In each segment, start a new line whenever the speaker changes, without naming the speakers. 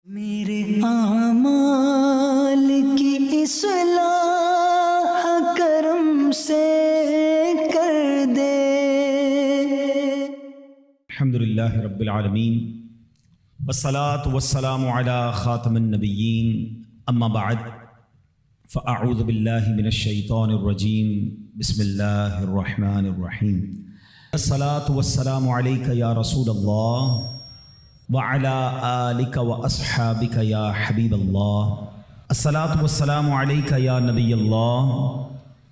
میرے اعمال کی اصلاح کرم سے کر دے۔
الحمدللہ رب العالمین والصلاة والسلام علی خاتم النبیین، اما بعد فاعوذ باللہ من الشیطان الرجیم، بسم اللہ الرحمن الرحیم۔ الصلاة والسلام علیک یا رسول اللہ وعلی آلک واصحابک یا حبیب اللہ۔ الصلاة والسلام علیک یا نبی اللہ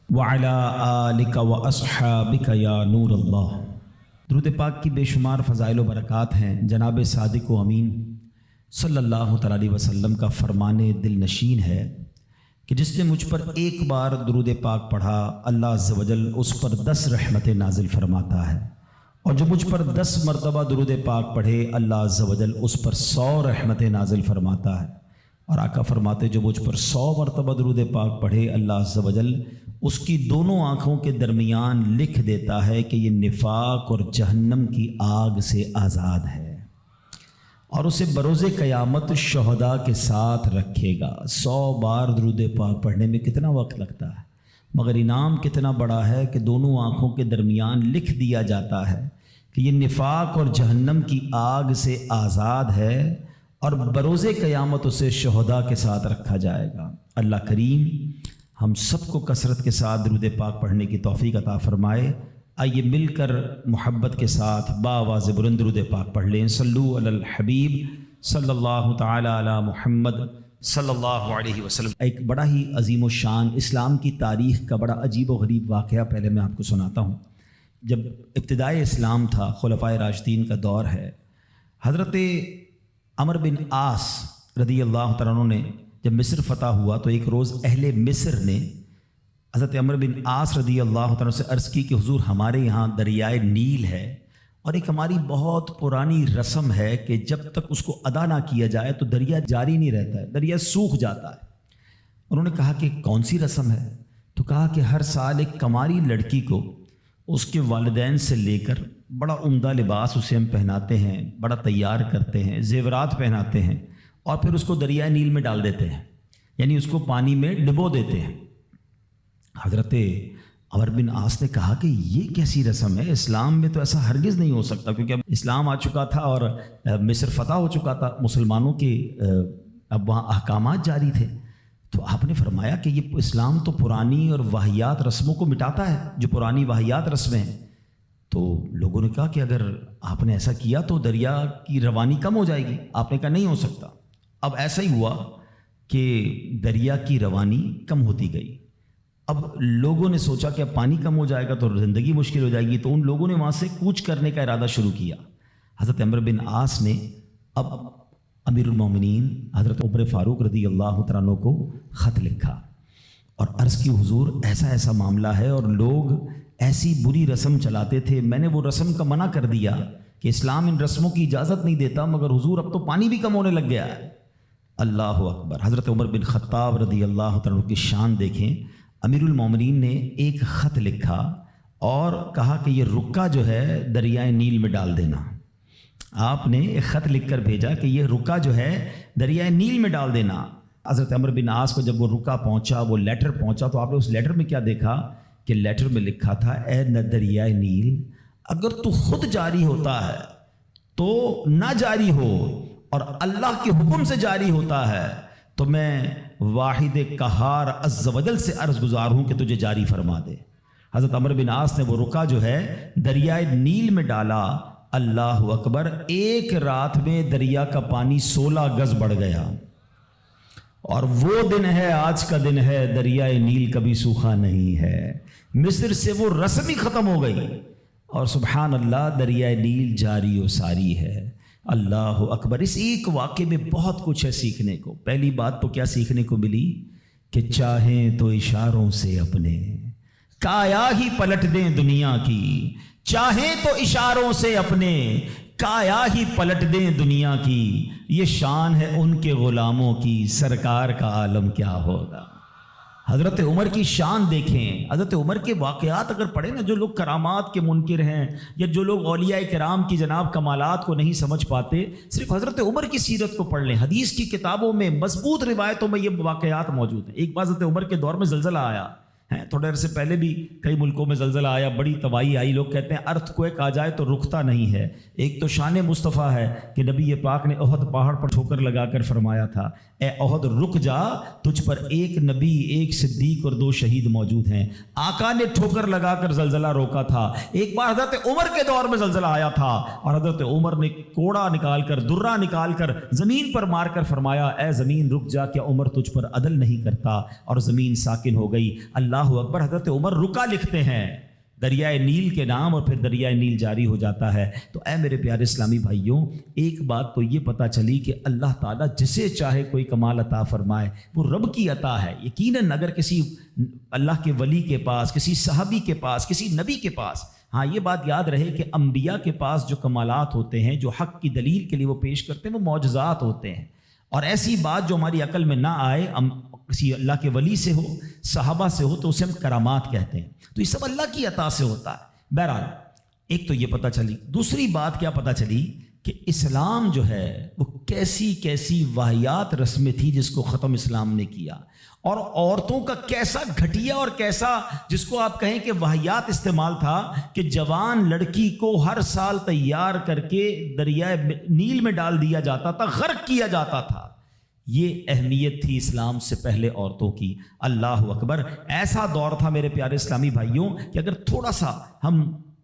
وعلی آلک واصحابک یا نور اللہ۔ درود پاک کی بے شمار فضائل و برکات ہیں۔ جناب صادق و امین صلی اللہ تعالیٰ علیہ وسلم کا فرمان دل نشین ہے کہ جس نے مجھ پر ایک بار درود پاک پڑھا، اللہ عز و جل اس پر 10 رحمتیں نازل فرماتا ہے، اور جو مجھ پر 10 مرتبہ درود پاک پڑھے، اللہ عز و جل اس پر 100 رحمتیں نازل فرماتا ہے۔ اور آقا فرماتے جو مجھ پر 100 مرتبہ درود پاک پڑھے، اللہ عز و جل اس کی دونوں آنکھوں کے درمیان لکھ دیتا ہے کہ یہ نفاق اور جہنم کی آگ سے آزاد ہے، اور اسے بروز قیامت شہداء کے ساتھ رکھے گا۔ 100 بار درود پاک پڑھنے میں کتنا وقت لگتا ہے، مگر انعام کتنا بڑا ہے کہ دونوں آنکھوں کے درمیان لکھ دیا جاتا ہے کہ یہ نفاق اور جہنم کی آگ سے آزاد ہے، اور بروز قیامت اسے شہداء کے ساتھ رکھا جائے گا۔ اللہ کریم ہم سب کو کثرت کے ساتھ درود پاک پڑھنے کی توفیق عطا فرمائے۔ آئیے مل کر محبت کے ساتھ بآواز بلند درود پاک پڑھ لیں۔ صلو علی الحبیب صلی اللہ تعالی علی محمد صلی اللہ علیہ وسلم۔ ایک بڑا ہی عظیم و شان اسلام کی تاریخ کا بڑا عجیب و غریب واقعہ پہلے میں آپ کو سناتا ہوں۔ جب ابتدائے اسلام تھا، خلفائے راشدین کا دور ہے، حضرت عمرو بن عاص رضی اللہ تعالیٰ عنہ نے جب مصر فتح ہوا تو ایک روز اہل مصر نے حضرت عمرو بن عاص رضی اللہ تعالیٰ سے عرض کی کہ حضور ہمارے یہاں دریائے نیل ہے، اور ایک ہماری بہت پرانی رسم ہے کہ جب تک اس کو ادا نہ کیا جائے تو دریا جاری نہیں رہتا ہے، دریا سوکھ جاتا ہے۔ انہوں نے کہا کہ کون سی رسم ہے؟ تو کہا کہ ہر سال ایک کماری لڑکی کو اس کے والدین سے لے کر بڑا عمدہ لباس اسے ہم پہناتے ہیں، بڑا تیار کرتے ہیں، زیورات پہناتے ہیں، اور پھر اس کو دریائے نیل میں ڈال دیتے ہیں، یعنی اس کو پانی میں ڈبو دیتے ہیں۔ حضرت عمرو بن عاص نے کہا کہ یہ کیسی رسم ہے، اسلام میں تو ایسا ہرگز نہیں ہو سکتا، کیونکہ اب اسلام آ چکا تھا اور مصر فتح ہو چکا تھا، مسلمانوں کے اب وہاں احکامات جاری تھے۔ تو آپ نے فرمایا کہ یہ اسلام تو پرانی اور واہیات رسموں کو مٹاتا ہے، جو پرانی واہیات رسمیں ہیں۔ تو لوگوں نے کہا کہ اگر آپ نے ایسا کیا تو دریا کی روانی کم ہو جائے گی۔ آپ نے کہا نہیں ہو سکتا۔ اب ایسا ہی ہوا کہ دریا کی روانی کم ہوتی گئی۔ اب لوگوں نے سوچا کہ اب پانی کم ہو جائے گا تو زندگی مشکل ہو جائے گی، تو ان لوگوں نے وہاں سے کوچ کرنے کا ارادہ شروع کیا۔ حضرت عمرو بن عاص نے اب امیر المومنین حضرت عمر فاروق رضی اللہ تعالیٰ عنہ کو خط لکھا اور عرض کی حضور ایسا ایسا معاملہ ہے، اور لوگ ایسی بری رسم چلاتے تھے، میں نے وہ رسم کا منع کر دیا کہ اسلام ان رسموں کی اجازت نہیں دیتا، مگر حضور اب تو پانی بھی کم ہونے لگ گیا ہے۔ اللہ اکبر۔ حضرت عمر بن خطاب رضی اللہ تعالیٰ عنہ کی شان دیکھیں۔ امیر المومنین نے ایک خط لکھا اور کہا کہ یہ رکا جو ہے دریائے نیل میں ڈال دینا۔ آپ نے ایک خط لکھ کر بھیجا کہ یہ رکا جو ہے دریائے نیل میں ڈال دینا۔ حضرت عمرو بن عاص کو جب وہ رکا پہنچا، وہ لیٹر پہنچا، تو آپ نے اس لیٹر میں کیا دیکھا کہ لیٹر میں لکھا تھا، اے دریائے نیل، اگر تو خود جاری ہوتا ہے تو نہ جاری ہو، اور اللہ کے حکم سے جاری ہوتا ہے تو میں واحد قہار عز و جل سے عرض گزار ہوں کہ تجھے جاری فرما دے۔ حضرت عمرو بن عاص نے وہ رکا جو ہے دریائے نیل میں ڈالا۔ اللہ اکبر۔ ایک رات میں دریا کا پانی 16 گز بڑھ گیا، اور وہ دن ہے، آج کا دن ہے، دریائے نیل کبھی سوکھا نہیں ہے۔ مصر سے وہ رسم ہی ختم ہو گئی، اور سبحان اللہ دریائے نیل جاری و ساری ہے۔ اللہ اکبر۔ اس ایک واقعے میں بہت کچھ ہے سیکھنے کو۔ پہلی بات تو کیا سیکھنے کو ملی کہ چاہیں تو اشاروں سے اپنے کایا ہی پلٹ دیں دنیا کی، چاہیں تو اشاروں سے اپنے کایا ہی پلٹ دیں دنیا کی، یہ شان ہے ان کے غلاموں کی، سرکار کا عالم کیا ہوگا۔ حضرت عمر کی شان دیکھیں، حضرت عمر کے واقعات اگر پڑھیں نا، جو لوگ کرامات کے منکر ہیں یا جو لوگ اولیاء کرام کی جناب کمالات کو نہیں سمجھ پاتے، صرف حضرت عمر کی سیرت کو پڑھ لیں، حدیث کی کتابوں میں مضبوط روایتوں میں یہ واقعات موجود ہیں۔ ایک بار حضرت عمر کے دور میں زلزلہ آیا ہے، تھوڑے عرصے پہلے بھی کئی ملکوں میں زلزلہ آیا، بڑی تباہی آئی، لوگ کہتے ہیں ارتھ کوئک آ جائے تو رکتا نہیں ہے۔ ایک تو شان مصطفیٰ ہے کہ نبی پاک نے احد پہاڑ پر ٹھوکر لگا کر فرمایا تھا، اے احد رک جا، تجھ پر ایک نبی، ایک صدیق اور 2 شہید موجود ہیں۔ آقا نے ٹھوکر لگا کر زلزلہ روکا تھا۔ ایک بار حضرت عمر کے دور میں زلزلہ آیا تھا اور حضرت عمر نے کوڑا نکال کر، درہ نکال کر زمین پر مار کر فرمایا، اے زمین رک جا، کیا عمر تجھ پر عدل نہیں کرتا؟ اور زمین ساکن ہو گئی۔ اللہ اکبر۔ حضرت عمر رکا لکھتے ہیں دریائے نیل کے نام، اور پھر دریائے نیل جاری ہو جاتا ہے۔ تو اے میرے پیارے اسلامی بھائیوں، ایک بات تو یہ پتہ چلی کہ اللہ تعالیٰ جسے چاہے کوئی کمال عطا فرمائے، وہ رب کی عطا ہے۔ یقیناً اگر کسی اللہ کے ولی کے پاس، کسی صحابی کے پاس، کسی نبی کے پاس، ہاں یہ بات یاد رہے کہ انبیاء کے پاس جو کمالات ہوتے ہیں، جو حق کی دلیل کے لیے وہ پیش کرتے ہیں، وہ معجزات ہوتے ہیں۔ اور ایسی بات جو ہماری عقل میں نہ آئے، کسی اللہ کے ولی سے ہو، صحابہ سے ہو، تو اسے ہم کرامات کہتے ہیں۔ تو یہ سب اللہ کی عطا سے ہوتا ہے۔ بہرحال ایک تو یہ پتہ چلی، دوسری بات کیا پتہ چلی کہ اسلام جو ہے وہ کیسی کیسی واہیات رسمیں تھی جس کو ختم اسلام نے کیا، اور عورتوں کا کیسا گھٹیا اور کیسا جس کو آپ کہیں کہ واہیات استعمال تھا کہ جوان لڑکی کو ہر سال تیار کر کے دریائے نیل میں ڈال دیا جاتا تھا، غرق کیا جاتا تھا۔ یہ اہمیت تھی اسلام سے پہلے عورتوں کی۔ اللہ اکبر۔ ایسا دور تھا میرے پیارے اسلامی بھائیوں کہ اگر تھوڑا سا ہم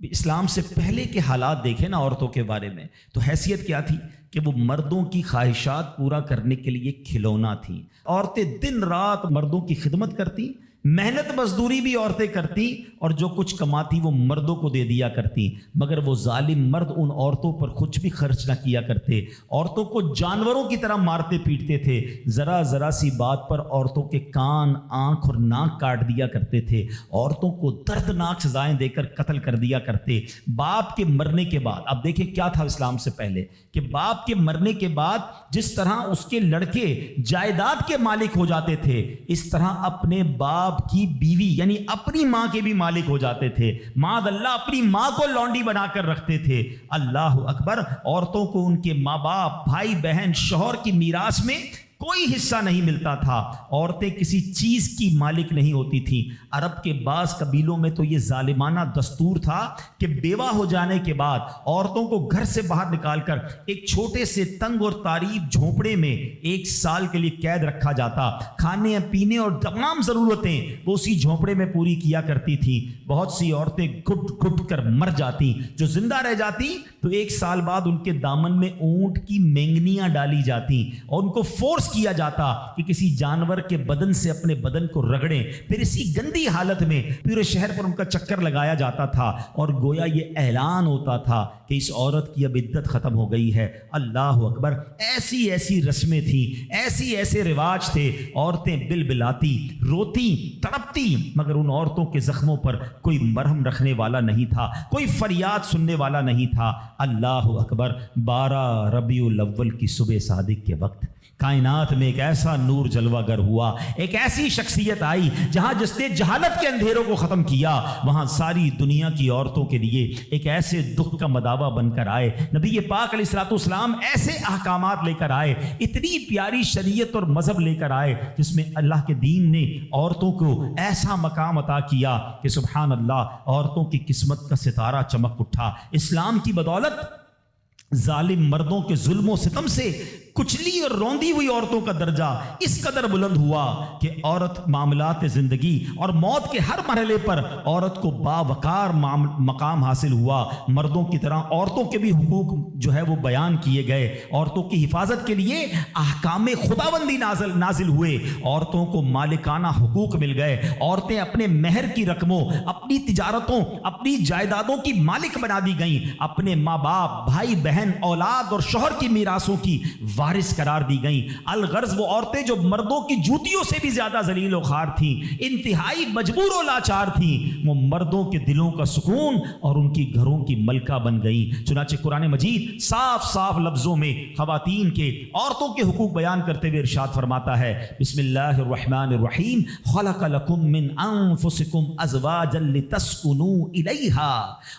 اسلام سے پہلے کے حالات دیکھیں نا عورتوں کے بارے میں، تو حیثیت کیا تھی کہ وہ مردوں کی خواہشات پورا کرنے کے لیے کھلونا تھیں۔ عورتیں دن رات مردوں کی خدمت کرتی، محنت مزدوری بھی عورتیں کرتی، اور جو کچھ کماتی وہ مردوں کو دے دیا کرتی۔ مگر وہ ظالم مرد ان عورتوں پر کچھ بھی خرچ نہ کیا کرتے، عورتوں کو جانوروں کی طرح مارتے پیٹتے تھے۔ ذرا ذرا سی بات پر عورتوں کے کان، آنکھ اور ناک کاٹ دیا کرتے تھے، عورتوں کو دردناک سزائیں دے کر قتل کر دیا کرتے۔ باپ کے مرنے کے بعد، اب دیکھیں کیا تھا اسلام سے پہلے کہ باپ کے مرنے کے بعد جس طرح اس کے لڑکے جائیداد کے مالک ہو جاتے تھے، اس طرح اپنے باپ کی بیوی یعنی اپنی ماں کے بھی مالک ہو جاتے تھے۔ معاذ اللہ، اپنی ماں کو لونڈی بنا کر رکھتے تھے۔ اللہ اکبر۔ عورتوں کو ان کے ماں باپ، بھائی بہن، شوہر کی میراث میں کوئی حصہ نہیں ملتا تھا۔ عورتیں کسی چیز کی مالک نہیں ہوتی تھیں۔ عرب کے بعض قبیلوں میں تو یہ ظالمانہ دستور تھا کہ بیوہ ہو جانے کے بعد عورتوں کو گھر سے باہر نکال کر ایک چھوٹے سے تنگ اور تاریب جھونپڑے میں 1 سال کے لیے قید رکھا جاتا۔ کھانے پینے اور تمام ضرورتیں وہ اسی جھونپڑے میں پوری کیا کرتی تھیں۔ بہت سی عورتیں گھٹ گھٹ کر مر جاتی، جو زندہ رہ جاتی تو 1 سال بعد ان کے دامن میں اونٹ کی مینگنیاں ڈالی جاتی اور ان کو فورس کیا جاتا کہ کسی جانور کے بدن سے اپنے بدن کو رگڑیں۔ پھر اسی گندی حالت میں پورے شہر پر ان کا چکر لگایا جاتا تھا، اور گویا یہ اعلان ہوتا تھا کہ اس عورت کی اب عدت ختم ہو گئی ہے۔ اللہ اکبر۔ ایسی ایسی رسمیں تھیں، ایسے رواج تھے۔ عورتیں بلبلاتی، روتی، تڑپتی، مگر ان عورتوں کے زخموں پر کوئی مرہم رکھنے والا نہیں تھا، کوئی فریاد سننے والا نہیں تھا۔ اللہ اکبر۔ 12 ربیع الاول کی صبح صادق کے وقت کائنات میں ایک ایسا نور جلوہ گر ہوا، ایک ایسی شخصیت آئی جہاں جس نے جہالت کے اندھیروں کو ختم کیا، وہاں ساری دنیا کی عورتوں کے لیے ایک ایسے دکھ کا مداوع بن کر آئے۔ نبی پاک علیہ الصلوۃ والسلام ایسے احکامات لے کر آئے، اتنی پیاری شریعت اور مذہب لے کر آئے جس میں اللہ کے دین نے عورتوں کو ایسا مقام عطا کیا کہ سبحان اللہ، عورتوں کی قسمت کا ستارہ چمک اٹھا۔ اسلام کی بدولت ظالم مردوں کے ظلم و ستم سے کچلی اور روندی ہوئی عورتوں کا درجہ اس قدر بلند ہوا کہ عورت معاملات زندگی اور موت کے ہر مرحلے پر عورت کو باوقار مقام حاصل ہوا۔ مردوں کی طرح عورتوں کے بھی حقوق جو ہے وہ بیان کیے گئے، عورتوں کی حفاظت کے لیے احکام خداوندی نازل ہوئے، عورتوں کو مالکانہ حقوق مل گئے، عورتیں اپنے مہر کی رقموں، اپنی تجارتوں، اپنی جائیدادوں کی مالک بنا دی گئیں، اپنے ماں باپ، بھائی بہن، اولاد اور شوہر کی میراثوں کی وارث قرار دی گئیں. الغرض وہ عورتیں جو مردوں کی جوتیوں سے بھی زیادہ ذلیل و خوار تھیں, انتہائی مجبور و لاچار تھیں, وہ مردوں کے دلوں کا سکون اور ان کی گھروں کی ملکہ بن گئیں. چنانچہ قرآن مجید صاف صاف لفظوں میں خواتین کے, عورتوں کے حقوق بیان کرتے ہوئے ارشاد فرماتا ہے, بسم اللہ الرحمن الرحیم, خلق لکم من انفسکم ازواجا لتسکنوا الیہا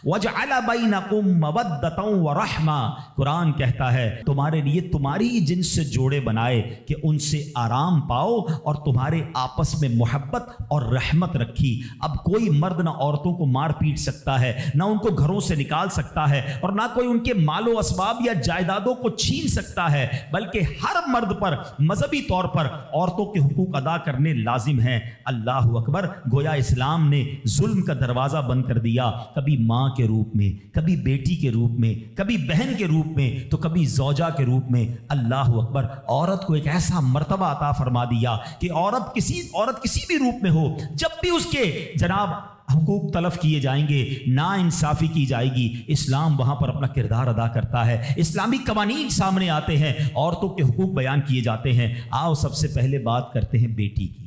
وجعل بینکم مودۃ ورحمہ. قرآن کہتا ہے تمہارے لیے تمہاری جنس سے جوڑے بنائے کہ ان سے آرام پاؤ اور تمہارے آپس میں محبت اور رحمت رکھی. اب کوئی مرد نہ عورتوں کو مار پیٹ سکتا ہے, نہ ان کو گھروں سے نکال سکتا ہے, اور نہ کوئی ان کے مال و اسباب یا جائیدادوں کو چھین سکتا ہے, بلکہ ہر مرد پر مذہبی طور پر عورتوں کے حقوق ادا کرنے لازم ہیں. اللہ اکبر. گویا اسلام نے ظلم کا دروازہ بند کر دیا, کبھی ماں کے روپ میں, کبھی بیٹی کے روپ میں, کبھی بہن کے روپ میں, تو کبھی زوجہ کے روپ میں. اللہ اکبر. عورت کو ایک ایسا مرتبہ عطا فرما دیا کہ عورت کسی بھی روپ میں ہو, جب بھی اس کے جناب حقوق تلف کیے جائیں گے, نا انصافی کی جائے گی, اسلام وہاں پر اپنا کردار ادا کرتا ہے. اسلامی قوانین سامنے آتے ہیں, عورتوں کے حقوق بیان کیے جاتے ہیں. آؤ سب سے پہلے بات کرتے ہیں بیٹی کی.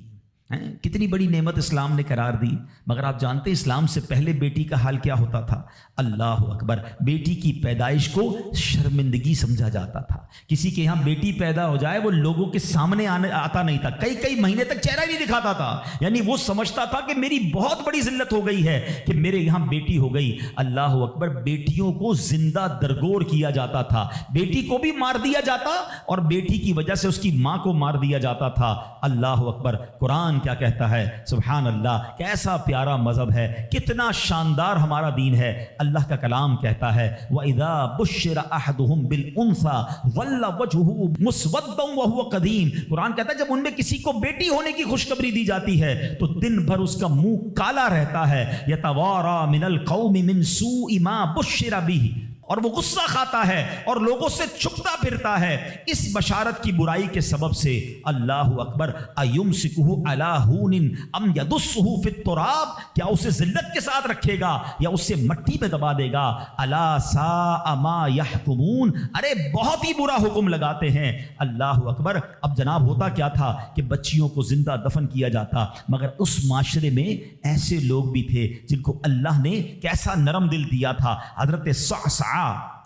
کتنی بڑی نعمت اسلام نے قرار دی, مگر آپ جانتے ہیں اسلام سے پہلے بیٹی کا حال کیا ہوتا تھا؟ اللہ اکبر. بیٹی کی پیدائش کو شرمندگی سمجھا جاتا تھا. کسی کے یہاں بیٹی پیدا ہو جائے وہ لوگوں کے سامنے آتا نہیں تھا, کئی مہینے تک چہرہ نہیں دکھاتا تھا. یعنی وہ سمجھتا تھا کہ میری بہت بڑی ذلت ہو گئی ہے کہ میرے یہاں بیٹی ہو گئی. اللہ اکبر. بیٹیوں کو زندہ درگور کیا جاتا تھا, بیٹی کو بھی مار دیا جاتا اور بیٹی کی وجہ سے اس کی ماں کو مار دیا جاتا تھا. اللہ اکبر. قرآن کیا کہتا ہے؟ سبحان اللہ. کیسا پیارا مذہب ہے, کتنا شاندار ہمارا دین ہے. اللہ کا کلام کہتا ہے وَإِذَا بُشِّرَ أَحَدُهُمْ بِالْأُنثَىٰ ظَلَّ وَجْهُهُ مُسْوَدًّا وَهُوَ كَظِيمٌ. قرآن کہتا ہے جب ان میں کسی کو بیٹی ہونے کی خوشخبری دی جاتی ہے تو دن بھر اس کا منہ کالا رہتا ہے. يَتَوَارَىٰ مِنَ الْقَوْمِ مِنْ سُوءِ مَا بُشِّرَ بِهِ, اور وہ غصہ کھاتا ہے اور لوگوں سے چھپتا پھرتا ہے اس بشارت کی برائی کے سبب سے. اللہ اکبر. ایمسکہ علی ہون ام یدسہ فی التراب, کیا اسے ذلت کے ساتھ رکھے گا یا اسے مٹی میں دبا دے گا. الا ساء ما یحکمون. ارے بہت ہی برا حکم لگاتے ہیں. اللہ اکبر. اب جناب ہوتا کیا تھا کہ بچیوں کو زندہ دفن کیا جاتا, مگر اس معاشرے میں ایسے لوگ بھی تھے جن کو اللہ نے کیسا نرم دل دیا تھا. حضرت صعصع,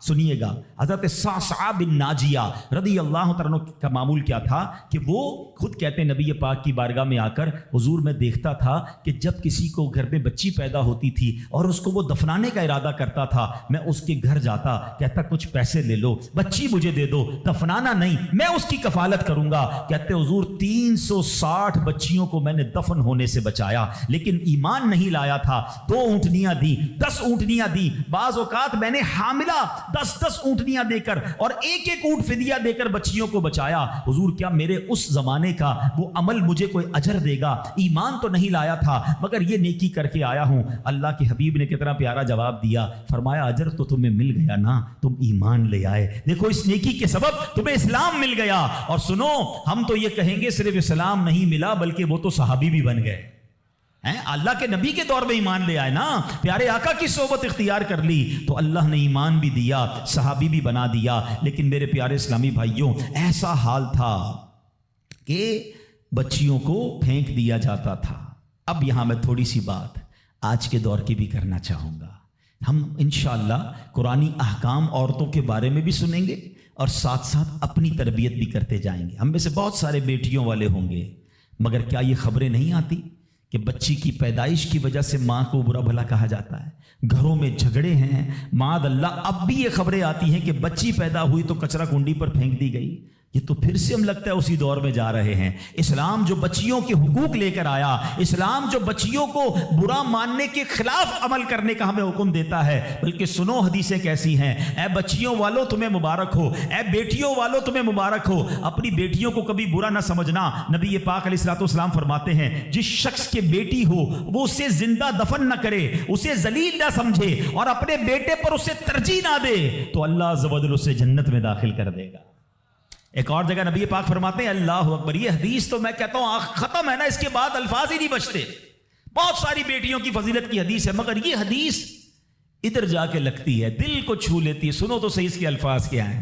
سنیے گا, حضرت صعصع بن ناجیہ رضی اللہ تعالیٰ عنہ کا معمول کیا تھا کہ وہ خود کہتے ہیں نبی پاک کی بارگاہ میں آ کر, حضور میں دیکھتا تھا کہ جب کسی کو گھر میں بچی پیدا ہوتی تھی اور اس کو وہ دفنانے کا ارادہ کرتا تھا, میں اس کے گھر جاتا, کہتا کچھ پیسے لے لو, بچی مجھے دے دو, دفنانا نہیں, میں اس کی کفالت کروں گا. کہتے حضور 360 بچیوں کو میں نے دفن ہونے سے بچایا, لیکن ایمان نہیں لایا تھا. 2 اونٹنیاں دی, 10 اونٹنیاں دی, بعض اوقات میں نے حاملہ 10 اونٹنیاں دے کر اور ایک اونٹ فدیہ دے کر بچیوں کو بچایا. حضور کیا میرے اس زمانے کا وہ عمل مجھے کوئی اجر دے گا؟ ایمان تو نہیں لایا تھا مگر یہ نیکی کر کے آیا ہوں. اللہ کے حبیب نے کتنا پیارا جواب دیا, فرمایا اجر تو تمہیں مل گیا نا, تم ایمان لے آئے. دیکھو اس نیکی کے سبب تمہیں اسلام مل گیا. اور سنو, ہم تو یہ کہیں گے صرف اسلام نہیں ملا بلکہ وہ تو صحابی بھی بن گئے. اللہ کے نبی کے دور میں ایمان لے آئے نا, پیارے آقا کی صحبت اختیار کر لی تو اللہ نے ایمان بھی دیا, صحابی بھی بنا دیا. لیکن میرے پیارے اسلامی بھائیوں, ایسا حال تھا کہ بچیوں کو پھینک دیا جاتا تھا. اب یہاں میں تھوڑی سی بات آج کے دور کی بھی کرنا چاہوں گا. ہم انشاءاللہ قرآنی احکام عورتوں کے بارے میں بھی سنیں گے اور ساتھ ساتھ اپنی تربیت بھی کرتے جائیں گے. ہم میں سے بہت سارے بیٹیوں والے ہوں گے, مگر کیا یہ خبریں نہیں آتی کہ بچی کی پیدائش کی وجہ سے ماں کو برا بھلا کہا جاتا ہے, گھروں میں جھگڑے ہیں معاذ اللہ. اب بھی یہ خبریں آتی ہیں کہ بچی پیدا ہوئی تو کچرا کنڈی پر پھینک دی گئی. یہ تو پھر سے ہم لگتا ہے اسی دور میں جا رہے ہیں. اسلام جو بچیوں کے حقوق لے کر آیا, اسلام جو بچیوں کو برا ماننے کے خلاف عمل کرنے کا ہمیں حکم دیتا ہے, بلکہ سنو حدیثیں کیسی ہیں. اے بچیوں والوں تمہیں مبارک ہو, اے بیٹیوں والوں تمہیں مبارک ہو. اپنی بیٹیوں کو کبھی برا نہ سمجھنا. نبی پاک علیہ الصلوۃ والسلام فرماتے ہیں جس شخص کے بیٹی ہو وہ اسے زندہ دفن نہ کرے, اسے ذلیل نہ سمجھے اور اپنے بیٹے پر اسے ترجیح نہ دے تو اللہ عز و جل اسے جنت میں داخل کر دے گا. ایک اور جگہ نبی پاک فرماتے ہیں اللہ اکبر, یہ حدیث تو میں کہتا ہوں ختم ہے نا, اس کے بعد الفاظ ہی نہیں بچتے. بہت ساری بیٹیوں کی فضیلت کی حدیث ہے مگر یہ حدیث ادھر جا کے لگتی ہے, دل کو چھو لیتی ہے. سنو تو صحیح اس کے الفاظ کیا ہیں.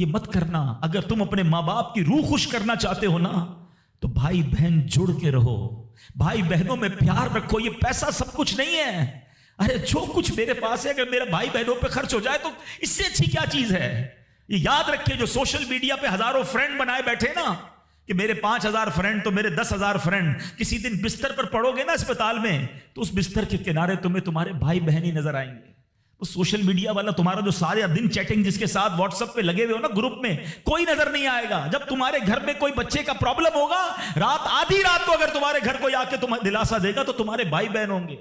یہ مت کرنا. اگر تم اپنے ماں باپ کی روح خوش کرنا چاہتے ہو نا تو بھائی بہن جڑ کے رہو, بھائی بہنوں میں پیار رکھو. یہ پیسہ سب کچھ نہیں ہے. ارے جو کچھ میرے پاس ہے اگر میرا بھائی بہنوں پہ خرچ ہو جائے تو اس سے اچھی کیا چیز ہے. یہ یاد رکھیں, جو سوشل میڈیا پہ ہزاروں فرینڈ بنائے بیٹھے نا کہ میرے 5000 فرینڈ تو میرے 10,000 فرینڈ, کسی دن بستر پر پڑو گے نا اسپتال میں تو اس بستر کے کنارے تمہیں تمہارے بھائی بہن ہی نظر آئیں گے. وہ سوشل میڈیا والا تمہارا جو سارے دن چیٹنگ جس کے ساتھ واٹس ایپ پہ لگے ہوئے ہو نا گروپ میں, کوئی نظر نہیں آئے گا. جب تمہارے گھر میں کوئی بچے کا پرابلم ہوگا, آدھی رات کو اگر تمہارے گھر کوئی آ کے تمہیں دلاسا دے گا تو تمہارے بھائی بہن ہوں گے.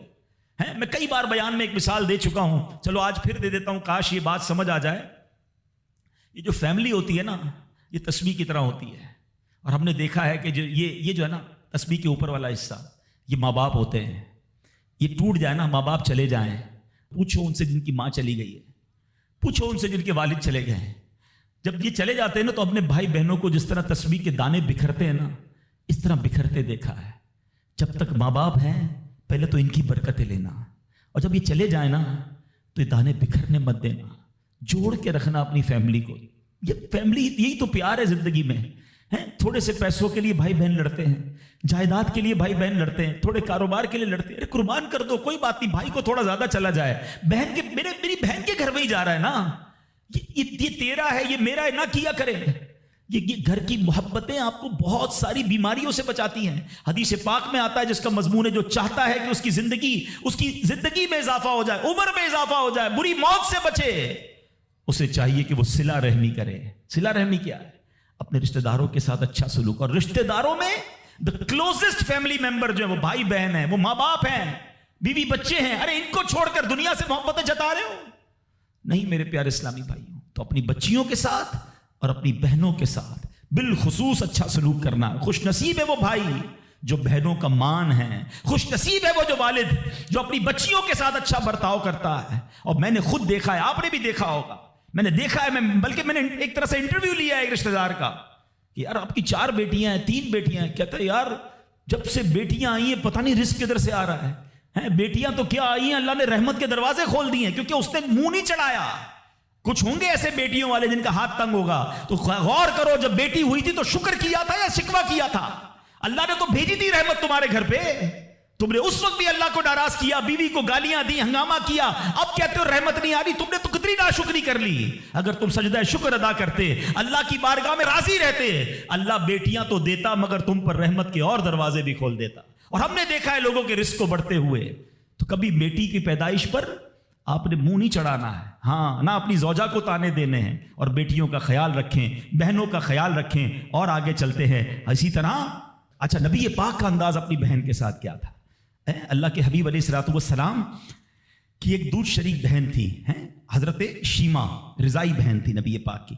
میں کئی بار بیان میں ایک مثال دے چکا ہوں, چلو آج پھر دے دیتا ہوں, کاش یہ بات سمجھ آ جائے. یہ جو فیملی ہوتی ہے نا یہ تسبیح کی طرح ہوتی ہے, اور ہم نے دیکھا ہے کہ یہ جو ہے نا تسبیح کے اوپر والا حصہ یہ ماں باپ ہوتے ہیں. یہ ٹوٹ جائے نا, ماں باپ چلے جائیں, پوچھو ان سے جن کی ماں چلی گئی ہے, پوچھو ان سے جن کے والد چلے گئے ہیں. جب یہ چلے جاتے ہیں نا تو اپنے بھائی بہنوں کو جس طرح تسبیح کے دانے بکھرتے ہیں نا اس طرح بکھرتے دیکھا ہے. جب تک ماں باپ ہیں پہلے تو ان کی برکتیں لینا, اور جب یہ چلے جائیں نا تو یہ دانے بکھرنے مت دینا, جوڑ کے رکھنا اپنی فیملی کو. یہ فیملی یہی تو پیار ہے زندگی میں. تھوڑے سے پیسوں کے لیے بھائی بہن لڑتے ہیں, جائیداد کے لیے بھائی بہن لڑتے ہیں, تھوڑے کاروبار کے لیے لڑتے ہیں. ارے قربان کر دو, کوئی بات نہیں, بھائی کو تھوڑا زیادہ چلا جائے, بہن کے میری بہن کے گھر میں ہی جا رہا ہے نا, یہ تیرا ہے یہ میرا ہے, نہ کیا کرے. یہ گھر کی محبتیں آپ کو بہت ساری بیماریوں سے بچاتی ہیں. حدیث پاک میں آتا ہے جس کا مضمون ہے جو چاہتا ہے کہ اس کی زندگی میں اضافہ ہو جائے, عمر میں اضافہ ہو جائے, بری موت سے بچے, اسے چاہیے کہ وہ صلہ رحمی کرے. صلہ رحمی کیا ہے؟ اپنے رشتہ داروں کے ساتھ اچھا سلوک. اور رشتہ داروں میں the closest family member جو ہے وہ بھائی بہن ہیں, وہ ماں باپ ہیں, بیوی بچے ہیں. ارے ان کو چھوڑ کر دنیا سے محبتیں جتا رہے ہو؟ نہیں میرے پیارے اسلامی بھائیوں, تو اپنی بچیوں کے ساتھ اور اپنی بہنوں کے ساتھ بالخصوص اچھا سلوک کرنا. خوش نصیب ہے وہ بھائی جو بہنوں کا مان ہے, خوش نصیب ہے وہ جو والد جو اپنی بچیوں کے ساتھ اچھا برتاؤ کرتا ہے. اور میں نے خود دیکھا ہے, آپ نے بھی دیکھا ہوگا, میں نے دیکھا ہے, بلکہ میں نے ایک طرح سے انٹرویو لیا ہے ایک رشتہ دار کا کہ یار آپ کی 4 بیٹیاں ہیں 3 بیٹیاں ہیں. کہتا ہے یار جب سے بیٹیاں آئی ہیں پتہ نہیں رزق کدھر سے آ رہا ہے. بیٹیاں تو کیا آئی ہیں, اللہ نے رحمت کے دروازے کھول دیے ہیں, کیونکہ اس نے منہ نہیں چڑھایا. کچھ ہوں گے ایسے بیٹیوں والے جن کا ہاتھ تنگ ہوگا, تو غور کرو جب بیٹی ہوئی تھی تو شکر کیا تھا یا شکوہ کیا تھا؟ اللہ نے تو بھیجی تھی رحمت تمہارے گھر پہ, تم نے اس وقت بھی اللہ کو ناراض کیا, بیوی کو گالیاں دی, ہنگامہ کیا, اب کہتے ہو رحمت نہیں آ رہی. تم نے تو کتنی ناشکری کر لی. اگر تم سجدہ شکر ادا کرتے, اللہ کی بارگاہ میں راضی رہتے, اللہ بیٹیاں تو دیتا مگر تم پر رحمت کے اور دروازے بھی کھول دیتا. اور ہم نے دیکھا ہے لوگوں کے رزق کو بڑھتے ہوئے. تو کبھی بیٹی کی پیدائش پر آپ نے منہ نہیں چڑھانا ہے, ہاں نہ اپنی زوجہ کو تانے دینے ہیں, اور بیٹیوں کا خیال رکھیں, بہنوں کا خیال رکھیں. اور آگے چلتے ہیں اسی طرح. اچھا, نبی پاک کا انداز اپنی بہن کے ساتھ کیا تھا؟ اللہ کے حبیب علیہ الصلوۃ والسلام کی ایک دودھ شریک بہن تھی, حضرت شیما, رضائی بہن تھی نبی پاک کی.